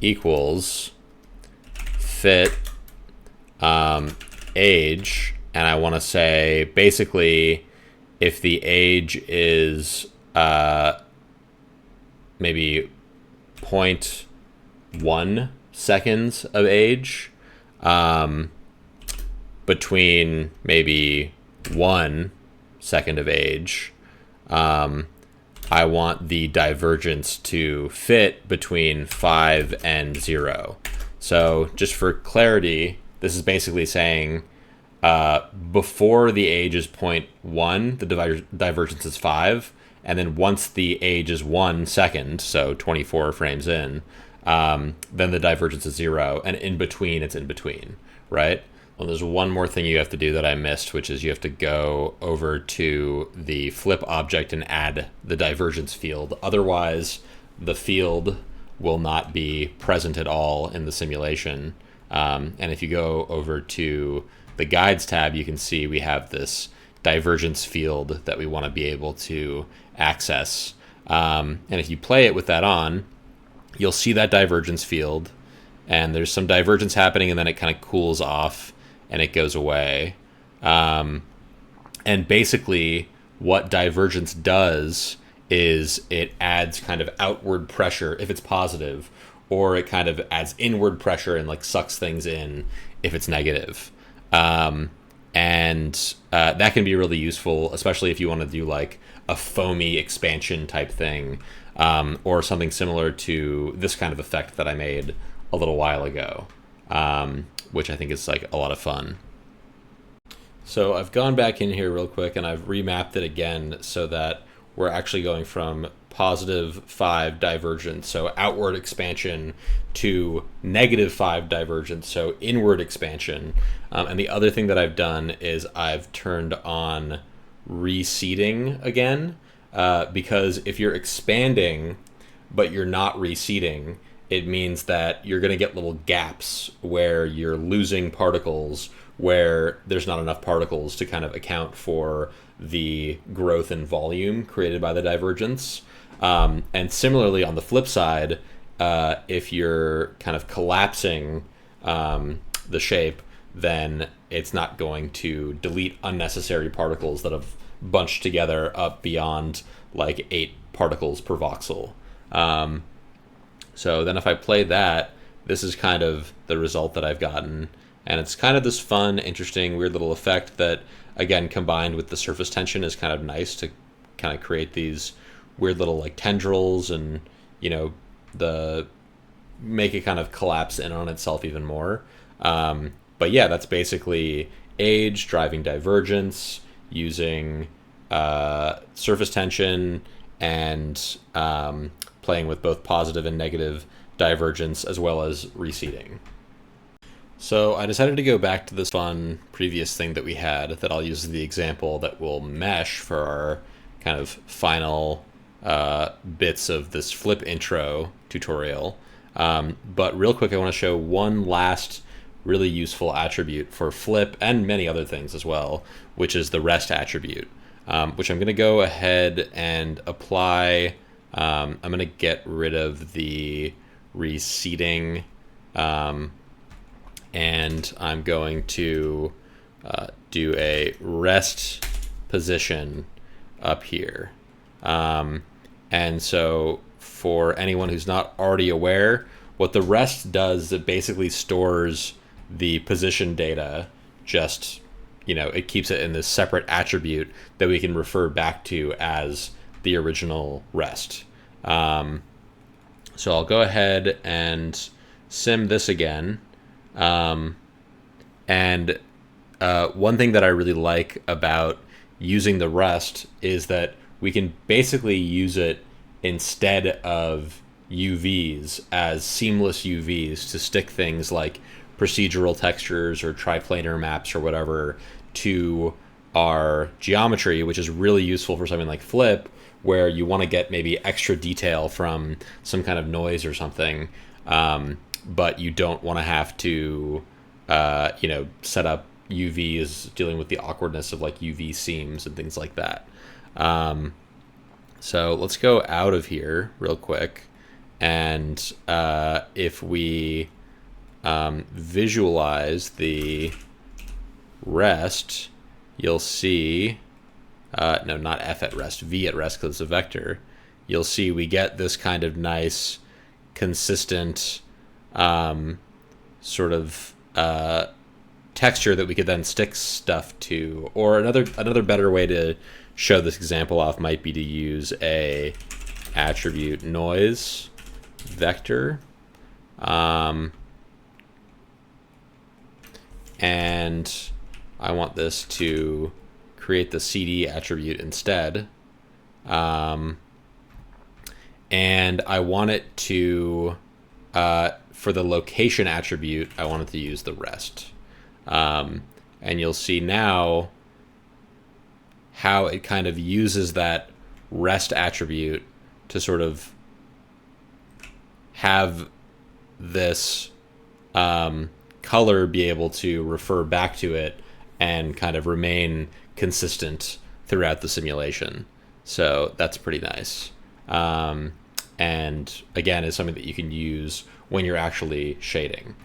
equals fit age, and I want to say basically if the age is maybe 0.1 seconds of age, between maybe 1 second of age, I want the divergence to fit between 5 and 0. So just for clarity, this is basically saying before the age is 0.1, the divergence is 5. And then once the age is 1 second, so 24 frames in, then the divergence is 0. And in between, it's in between, right? Well, there's one more thing you have to do that I missed, which is you have to go over to the flip object and add the divergence field. Otherwise, the field will not be present at all in the simulation. And if you go over to the guides tab, you can see we have this divergence field that we want to be able to access. And if you play it with that on, you'll see that divergence field, and there's some divergence happening, and then it kind of cools off and it goes away. And basically what divergence does is it adds kind of outward pressure if it's positive, or it kind of adds inward pressure and like sucks things in if it's negative. And that can be really useful, especially if you want to do like a foamy expansion type thing, or something similar to this kind of effect that I made a little while ago, which I think is like a lot of fun. So I've gone back in here real quick and I've remapped it again so that we're actually going from +5 divergence, so outward expansion, to -5 divergence, so inward expansion. And the other thing that I've done is I've turned on reseeding again, because if you're expanding but you're not reseeding, it means that you're going to get little gaps where you're losing particles, where there's not enough particles to kind of account for the growth in volume created by the divergence. And similarly, on the flip side, if you're kind of collapsing the shape, then it's not going to delete unnecessary particles that have bunched together up beyond like 8 particles per voxel. So then if I play that, this is kind of the result that I've gotten. And it's kind of this fun, interesting, weird little effect that, again, combined with the surface tension is kind of nice to kind of create these weird little like tendrils and, you know, the make it kind of collapse in on itself even more. But yeah, that's basically age driving divergence using surface tension and playing with both positive and negative divergence as well as receding. So I decided to go back to this fun previous thing that we had that I'll use as the example that will mesh for our kind of final bits of this flip intro tutorial. But real quick, I want to show one last really useful attribute for flip and many other things as well, which is the rest attribute, which I'm going to go ahead and apply. I'm going to get rid of the receding, and I'm going to do a rest position up here. And so for anyone who's not already aware, what the rest does is it basically stores the position data, just, you know, it keeps it in this separate attribute that we can refer back to as the original rest. So I'll go ahead and sim this again. And one thing that I really like about using the rest is that we can basically use it instead of UVs as seamless UVs to stick things like procedural textures or triplanar maps or whatever to our geometry, which is really useful for something like flip, where you want to get maybe extra detail from some kind of noise or something, but you don't want to have to, set up UVs dealing with the awkwardness of like UV seams and things like that. So let's go out of here real quick. And if we visualize the rest, you'll see, no, not F at rest, V at rest because it's a vector. You'll see we get this kind of nice, consistent sort of texture that we could then stick stuff to. Or another better way to show this example off might be to use a attribute noise vector. And I want this to create the CD attribute instead. And I want it to, for the location attribute, I want it to use the rest. And you'll see now how it kind of uses that rest attribute to sort of have this color be able to refer back to it and kind of remain consistent throughout the simulation. So that's pretty nice. And again, is something that you can use when you're actually shading.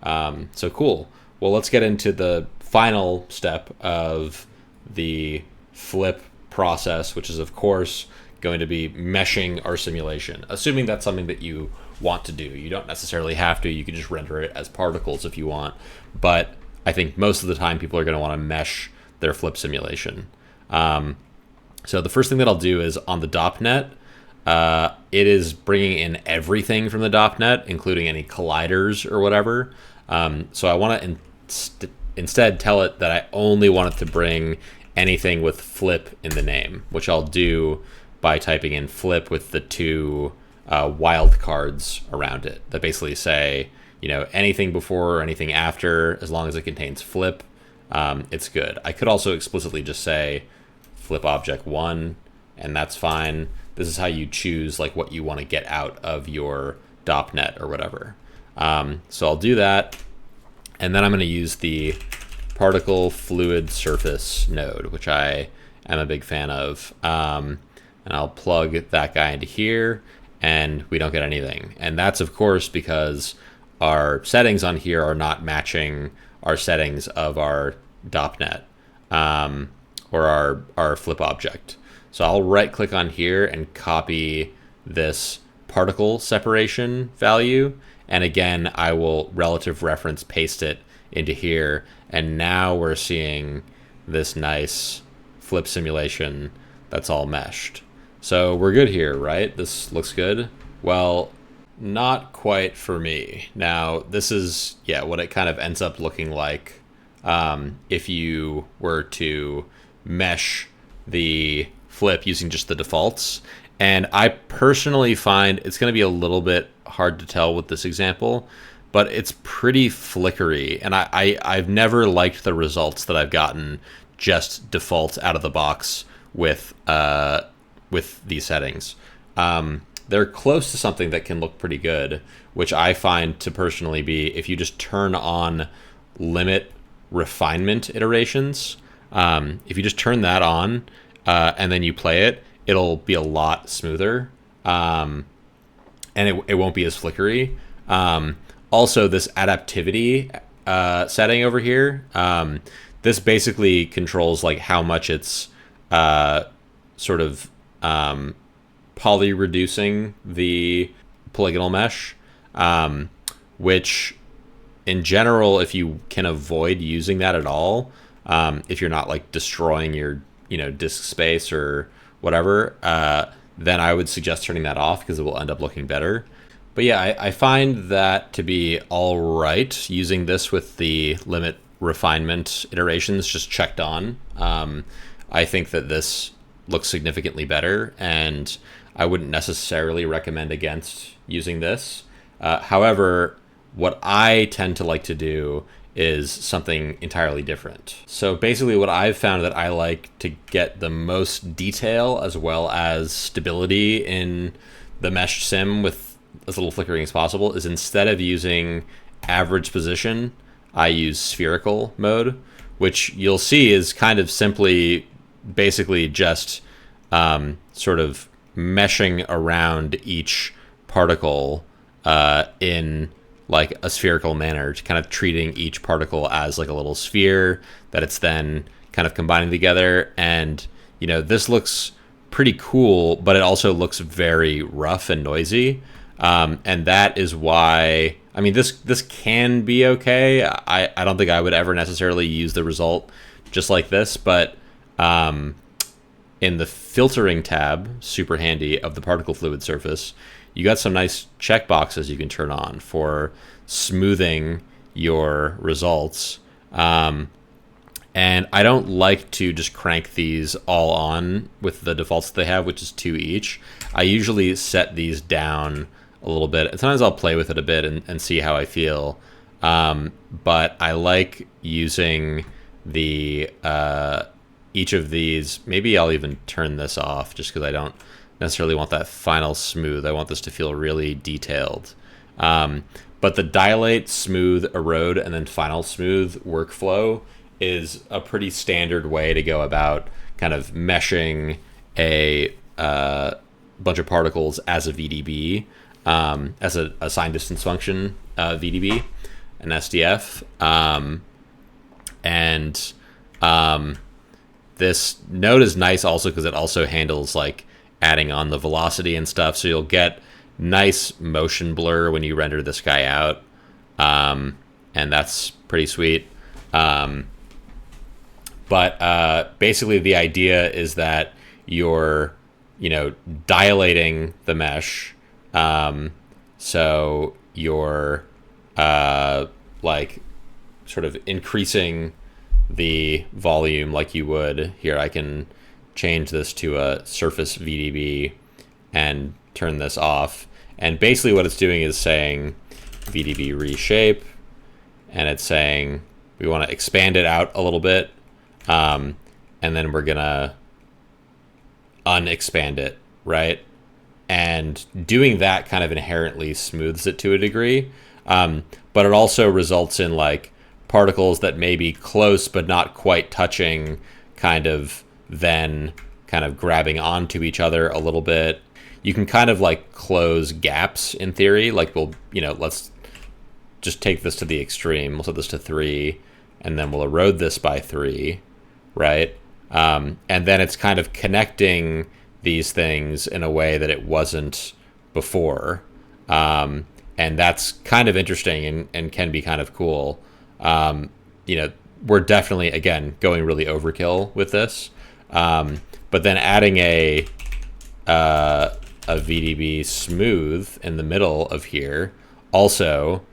So cool. Well, let's get into the final step of the flip process, which is, of course, going to be meshing our simulation, assuming that's something that you want to do. You don't necessarily have to. You can just render it as particles if you want. But I think most of the time people are going to want to mesh their flip simulation. So the first thing that I'll do is on the DOP.NET, it is bringing in everything from the DOP.NET, including any colliders or whatever. So I want to instead tell it that I only want it to bring anything with flip in the name, which I'll do by typing in flip with the two wildcards around it that basically say, anything before or anything after, as long as it contains flip, it's good. I could also explicitly just say flip object 1, and that's fine. This is how you choose like what you want to get out of your DOP.NET or whatever. So I'll do that, and then I'm going to use the particle fluid surface node, which I am a big fan of. And I'll plug that guy into here, and we don't get anything. And that's, of course, because our settings on here are not matching our settings of our DOP.NET or our flip object. So I'll right-click on here and copy this particle separation value. And again, I will relative reference paste it into here. And now we're seeing this nice flip simulation that's all meshed. So we're good here, right? This looks good. Well, not quite for me. Now, this is, yeah, what it kind of ends up looking like if you were to mesh the flip using just the defaults. And I personally find it's going to be a little bit hard to tell with this example, but it's pretty flickery. And I've never liked the results that I've gotten just default out of the box with these settings. They're close to something that can look pretty good, which I find to personally be if you just turn on limit refinement iterations. If you just turn that on and then you play it, it'll be a lot smoother, and it won't be as flickery. Also, this adaptivity setting over here, this basically controls like how much it's sort of poly reducing the polygonal mesh, which in general, if you can avoid using that at all, if you're not like destroying your disk space or whatever, then I would suggest turning that off because it will end up looking better. But yeah, I find that to be all right using this with the limit refinement iterations just checked on. I think that this looks significantly better, and I wouldn't necessarily recommend against using this. However, what I tend to like to do is something entirely different. So basically what I've found that I like to get the most detail as well as stability in the mesh sim with as little flickering as possible is instead of using average position, I use spherical mode, which you'll see is kind of simply basically just sort of meshing around each particle in like a spherical manner, kind of treating each particle as like a little sphere that it's then kind of combining together. And this looks pretty cool, but it also looks very rough and noisy, and that is why this can be okay. I don't think I would ever necessarily use the result just like this, but in the filtering tab, super handy, of the particle fluid surface, you got some nice checkboxes you can turn on for smoothing your results. And I don't like to just crank these all on with the defaults that they have, which is 2 each. I usually set these down a little bit. And sometimes I'll play with it a bit and see how I feel. But I like using the each of these. Maybe I'll even turn this off just because I don't necessarily want that final smooth. I want this to feel really detailed. But the dilate, smooth, erode, and then final smooth workflow is a pretty standard way to go about kind of meshing a bunch of particles as a VDB, as a signed distance function VDB, an SDF. This node is nice also because it also handles like adding on the velocity and stuff, so you'll get nice motion blur when you render this guy out, and that's pretty sweet. But basically the idea is that you're dilating the mesh, so you're like sort of increasing the volume like you would here. I can change this to a surface VDB and turn this off. And basically what it's doing is saying VDB reshape, and it's saying we want to expand it out a little bit, and then we're gonna unexpand it, right? And doing that kind of inherently smooths it to a degree, but it also results in like particles that may be close but not quite touching, kind of then kind of grabbing onto each other a little bit. You can kind of like close gaps in theory. Like let's just take this to the extreme. We'll set this to 3, and then we'll erode this by 3, right? And then it's kind of connecting these things in a way that it wasn't before. And that's kind of interesting and can be kind of cool. you know, we're definitely, again, going really overkill with this. But then adding a VDB smooth in the middle of here also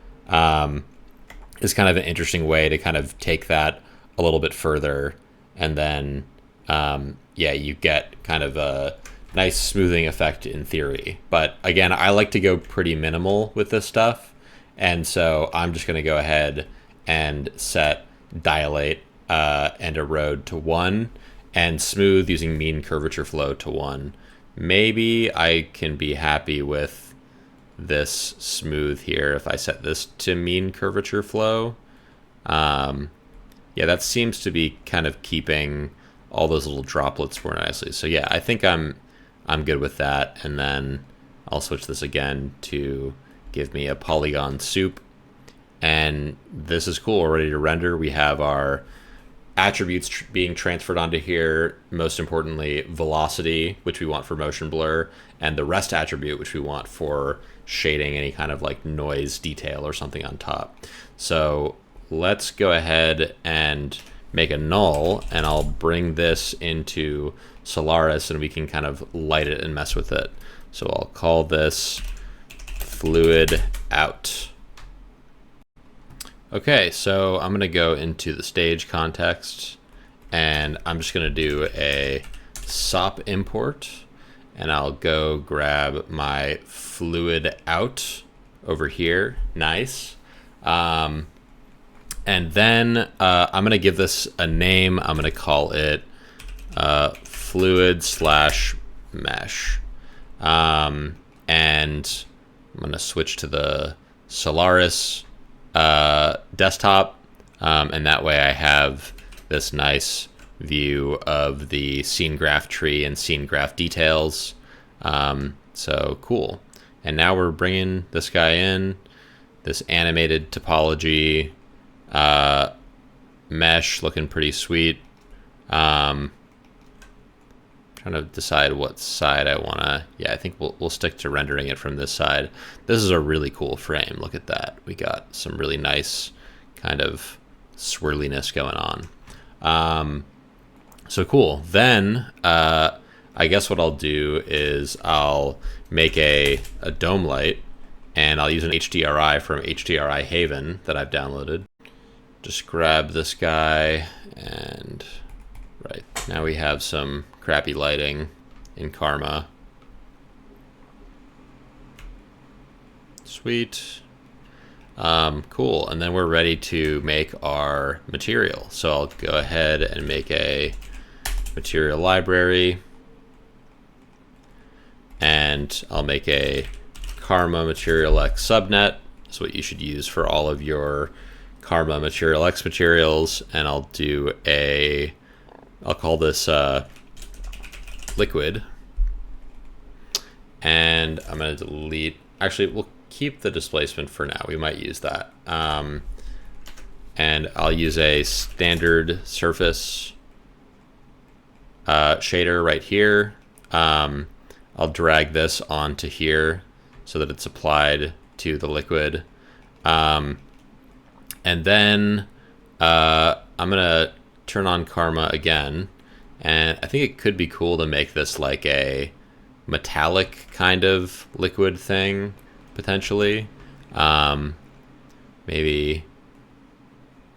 is kind of an interesting way to kind of take that a little bit further. And then, yeah, you get kind of a nice smoothing effect in theory. But again, I like to go pretty minimal with this stuff. And so I'm just going to go ahead and set dilate and erode to 1 and smooth using mean curvature flow to 1. Maybe I can be happy with this smooth here if I set this to mean curvature flow. Yeah, that seems to be kind of keeping all those little droplets more nicely. So yeah, I think I'm good with that. And then I'll switch this again to give me a polygon soup. And this is cool. We're ready to render. We have our attributes being transferred onto here. Most importantly, velocity, which we want for motion blur, and the rest attribute, which we want for shading any kind of like noise detail or something on top. So let's go ahead and make a null, and I'll bring this into Solaris and we can kind of light it and mess with it. So I'll call this fluid out. Okay, so I'm going to go into the stage context, and I'm just going to do a SOP import, and I'll go grab my fluid out over here. Nice. And then I'm going to give this a name. I'm going to call it fluid/mesh. And I'm going to switch to the Solaris desktop, and that way I have this nice view of the scene graph tree and scene graph details. So cool. And now we're bringing this guy in, this animated topology mesh looking pretty sweet. Trying to decide what side I want to. Yeah, I think we'll stick to rendering it from this side. This is a really cool frame. Look at that. We got some really nice kind of swirliness going on. So cool. Then I guess what I'll do is I'll make a dome light, and I'll use an HDRI from HDRI Haven that I've downloaded. Just grab this guy, and right now we have some crappy lighting in Karma. Sweet. Cool. And then we're ready to make our material. So I'll go ahead and make a material library, and I'll make a Karma Material X subnet. That's what you should use for all of your Karma Material X materials. And I'll call this liquid, and I'm going to delete. Actually, we'll keep the displacement for now. We might use that. And I'll use a standard surface shader right here. I'll drag this onto here so that it's applied to the liquid. And then I'm going to turn on Karma again. And I think it could be cool to make this like a metallic kind of liquid thing, potentially. Maybe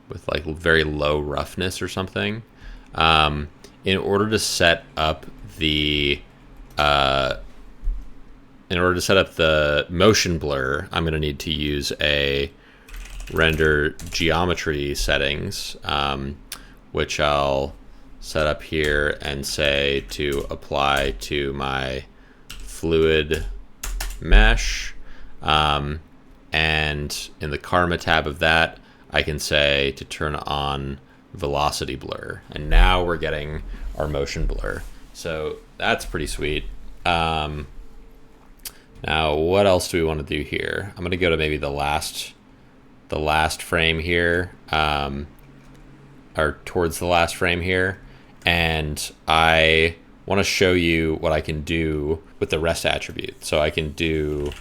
with like very low roughness or something. In order to set up the motion blur, I'm going to need to use a render geometry settings, which I'll set up here and say to apply to my fluid mesh. And in the Karma tab of that, I can say to turn on velocity blur. And now we're getting our motion blur. So that's pretty sweet. Now, what else do we want to do here? I'm going to go to maybe the last frame here, or towards the last frame here. And I want to show you what I can do with the rest attribute. So I can do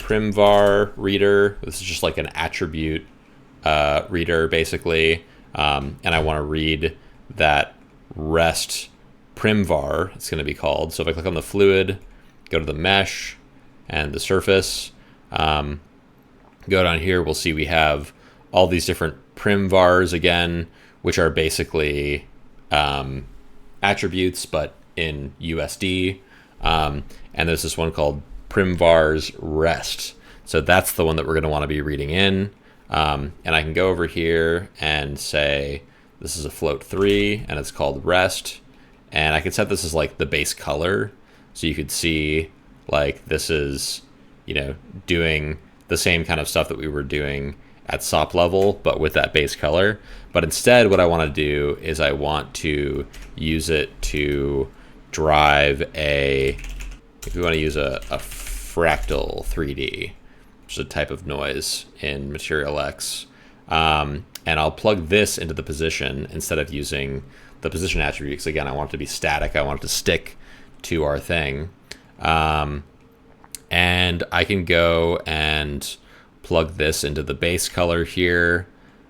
primvar reader. This is just like an attribute reader, basically. And I want to read that rest primvar, it's going to be called. So if I click on the fluid, go to the mesh and the surface, go down here, we'll see we have all these different primvars again, which are basically attributes, but in USD. And there's this one called primvars rest. So that's the one that we're going to want to be reading in. And I can go over here and say, this is a float 3 and it's called rest. And I can set this as like the base color. So you could see like this is, you know, doing the same kind of stuff that we were doing at SOP level, but with that base color. But instead, what I want to do is I want to use it to drive if we want to use a fractal 3D, which is a type of noise in Material X. And I'll plug this into the position instead of using the position attribute, because again, I want it to be static. I want it to stick to our thing. And I can go and plug this into the base color here.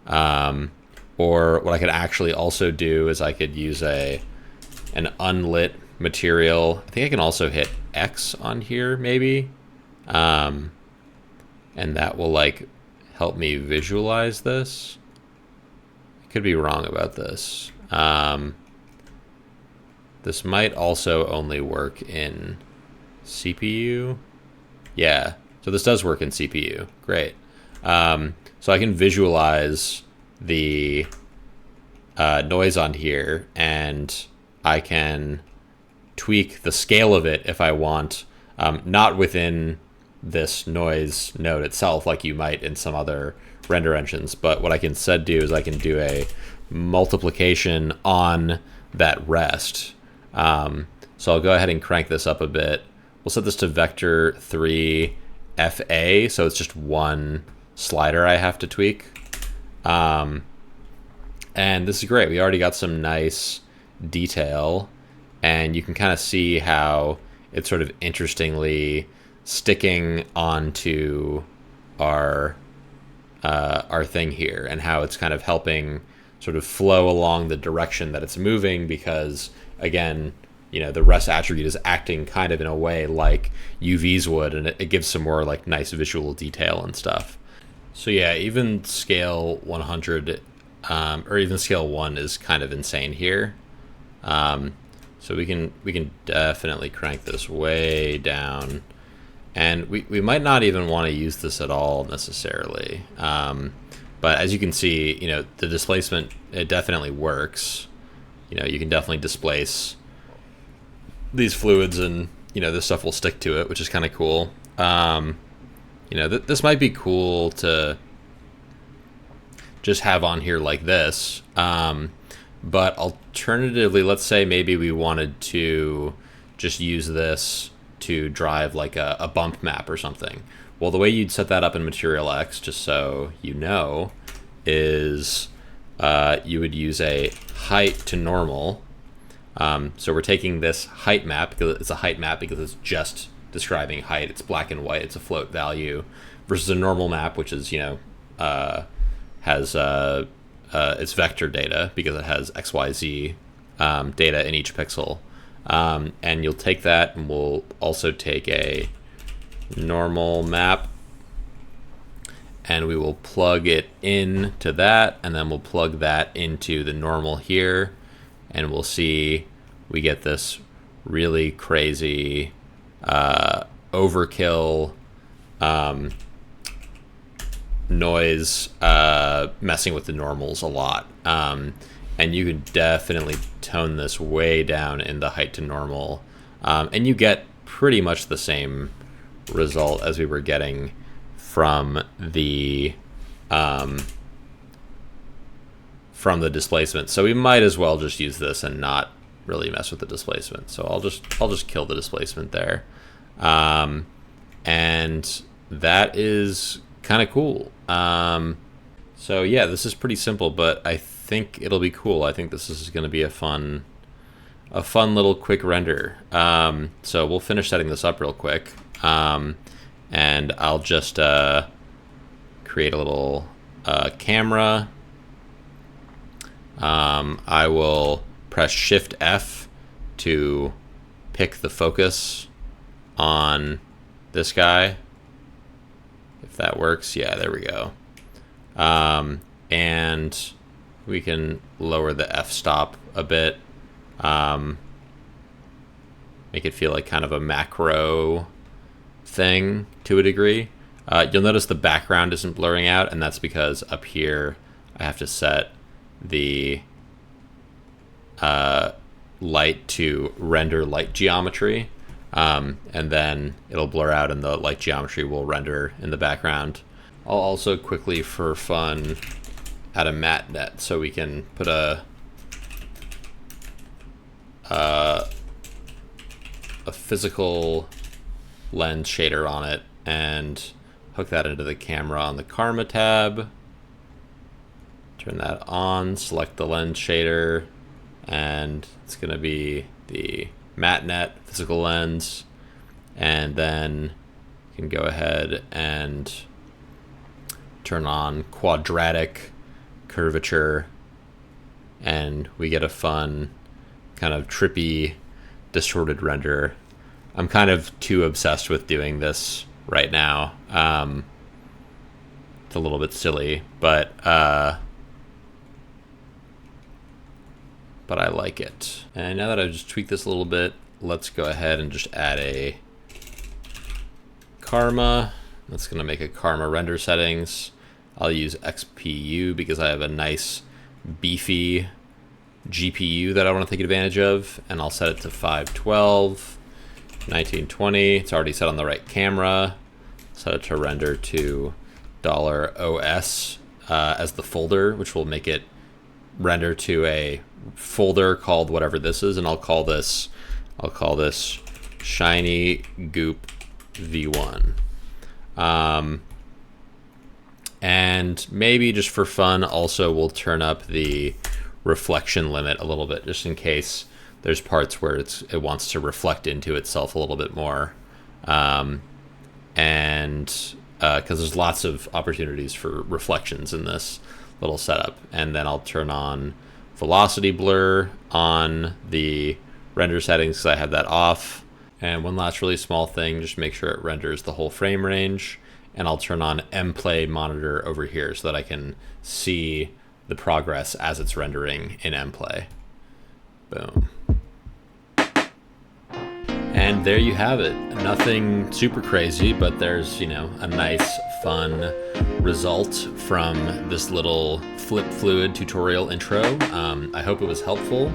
Or what I could actually also do is I could use an unlit material. I think I can also hit X on here maybe. And that will like help me visualize this. I could be wrong about this. This might also only work in CPU. Yeah, so this does work in CPU. Great. So I can visualize the noise on here, and I can tweak the scale of it if I want, not within this noise node itself like you might in some other render engines, but what I can instead do is I can do a multiplication on that rest. So I'll go ahead and crank this up a bit. We'll set this to vector 3 FA, so it's just one slider I have to tweak. And this is great. We already got some nice detail, and you can kind of see how it's sort of interestingly sticking onto our thing here, and how it's kind of helping sort of flow along the direction that it's moving, because again, you know, the rest attribute is acting kind of in a way like UVs would, and it gives some more like nice visual detail and stuff. So yeah, even scale 100 or even scale 1 is kind of insane here. So we can definitely crank this way down, and we might not even want to use this at all necessarily. But as you can see, you know, the displacement, it definitely works. You know, you can definitely displace these fluids, and you know, this stuff will stick to it, which is kind of cool. You know, this might be cool to just have on here like this. But alternatively, let's say maybe we wanted to just use this to drive like a bump map or something. Well, the way you'd set that up in Material X, just so you know, is you would use a height to normal. So we're taking this height map, because it's a height map because it's just describing height. It's black and white. It's a float value, versus a normal map, which is, you know, has its vector data because it has XYZ data in each pixel. And you'll take that, and we'll also take a normal map, and we will plug it into that, and then we'll plug that into the normal here, and we'll see we get this really crazy overkill noise messing with the normals a lot. And you can definitely tone this way down in the height to normal, and you get pretty much the same result as we were getting from the displacement. So we might as well just use this and not really mess with the displacement. So I'll just kill the displacement there, and that is kind of cool. So yeah, this is pretty simple, but I think it'll be cool. I think this is going to be a fun little quick render. So we'll finish setting this up real quick, And I'll just create a little camera. I will press Shift F to pick the focus on this guy. If that works, yeah, there we go. And we can lower the f-stop a bit. Make it feel like kind of a macro thing to a degree. You'll notice the background isn't blurring out, and that's because up here I have to set the light to render light geometry, and then it'll blur out and the light geometry will render in the background. I'll also quickly, for fun, add a matte net so we can put a physical lens shader on it and hook that into the camera on the Karma tab. Turn that on, select the lens shader, and it's going to be the matte net physical lens. And then you can go ahead and turn on quadratic curvature, and we get a fun kind of trippy distorted render. I'm kind of too obsessed with doing this right now. It's a little bit silly, but I like it. And now that I've just tweaked this a little bit, let's go ahead and just add a Karma. That's going to make a Karma render settings. I'll use XPU because I have a nice beefy GPU that I want to take advantage of, and I'll set it to 512, 1920. It's already set on the right camera. Set it to render to $OS as the folder, which will make it render to a folder called whatever this is, and I'll call this Shiny Goop V1. And maybe just for fun, also we'll turn up the reflection limit a little bit, just in case there's parts where it wants to reflect into itself a little bit more. And because there's lots of opportunities for reflections in this little setup. And then I'll turn on velocity blur on the render settings because I have that off. And one last really small thing, just make sure it renders the whole frame range. And I'll turn on mplay monitor over here so that I can see the progress as it's rendering in mplay. Boom. And there you have it. Nothing super crazy, but there's, you know, a nice, fun result from this little flip fluid tutorial intro. I hope it was helpful.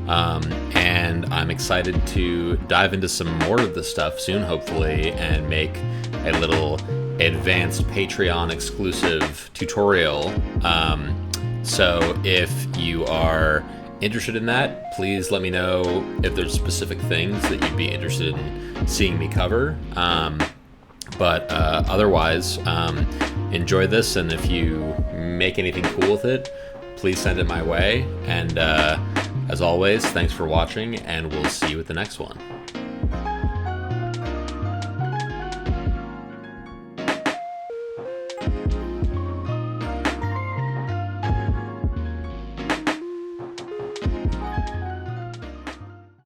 And I'm excited to dive into some more of this stuff soon, hopefully, and make a little advanced Patreon exclusive tutorial. So if you are interested in that, please let me know if there's specific things that you'd be interested in seeing me cover. But otherwise, enjoy this, and if you make anything cool with it, please send it my way. And as always, thanks for watching, and we'll see you at the next one.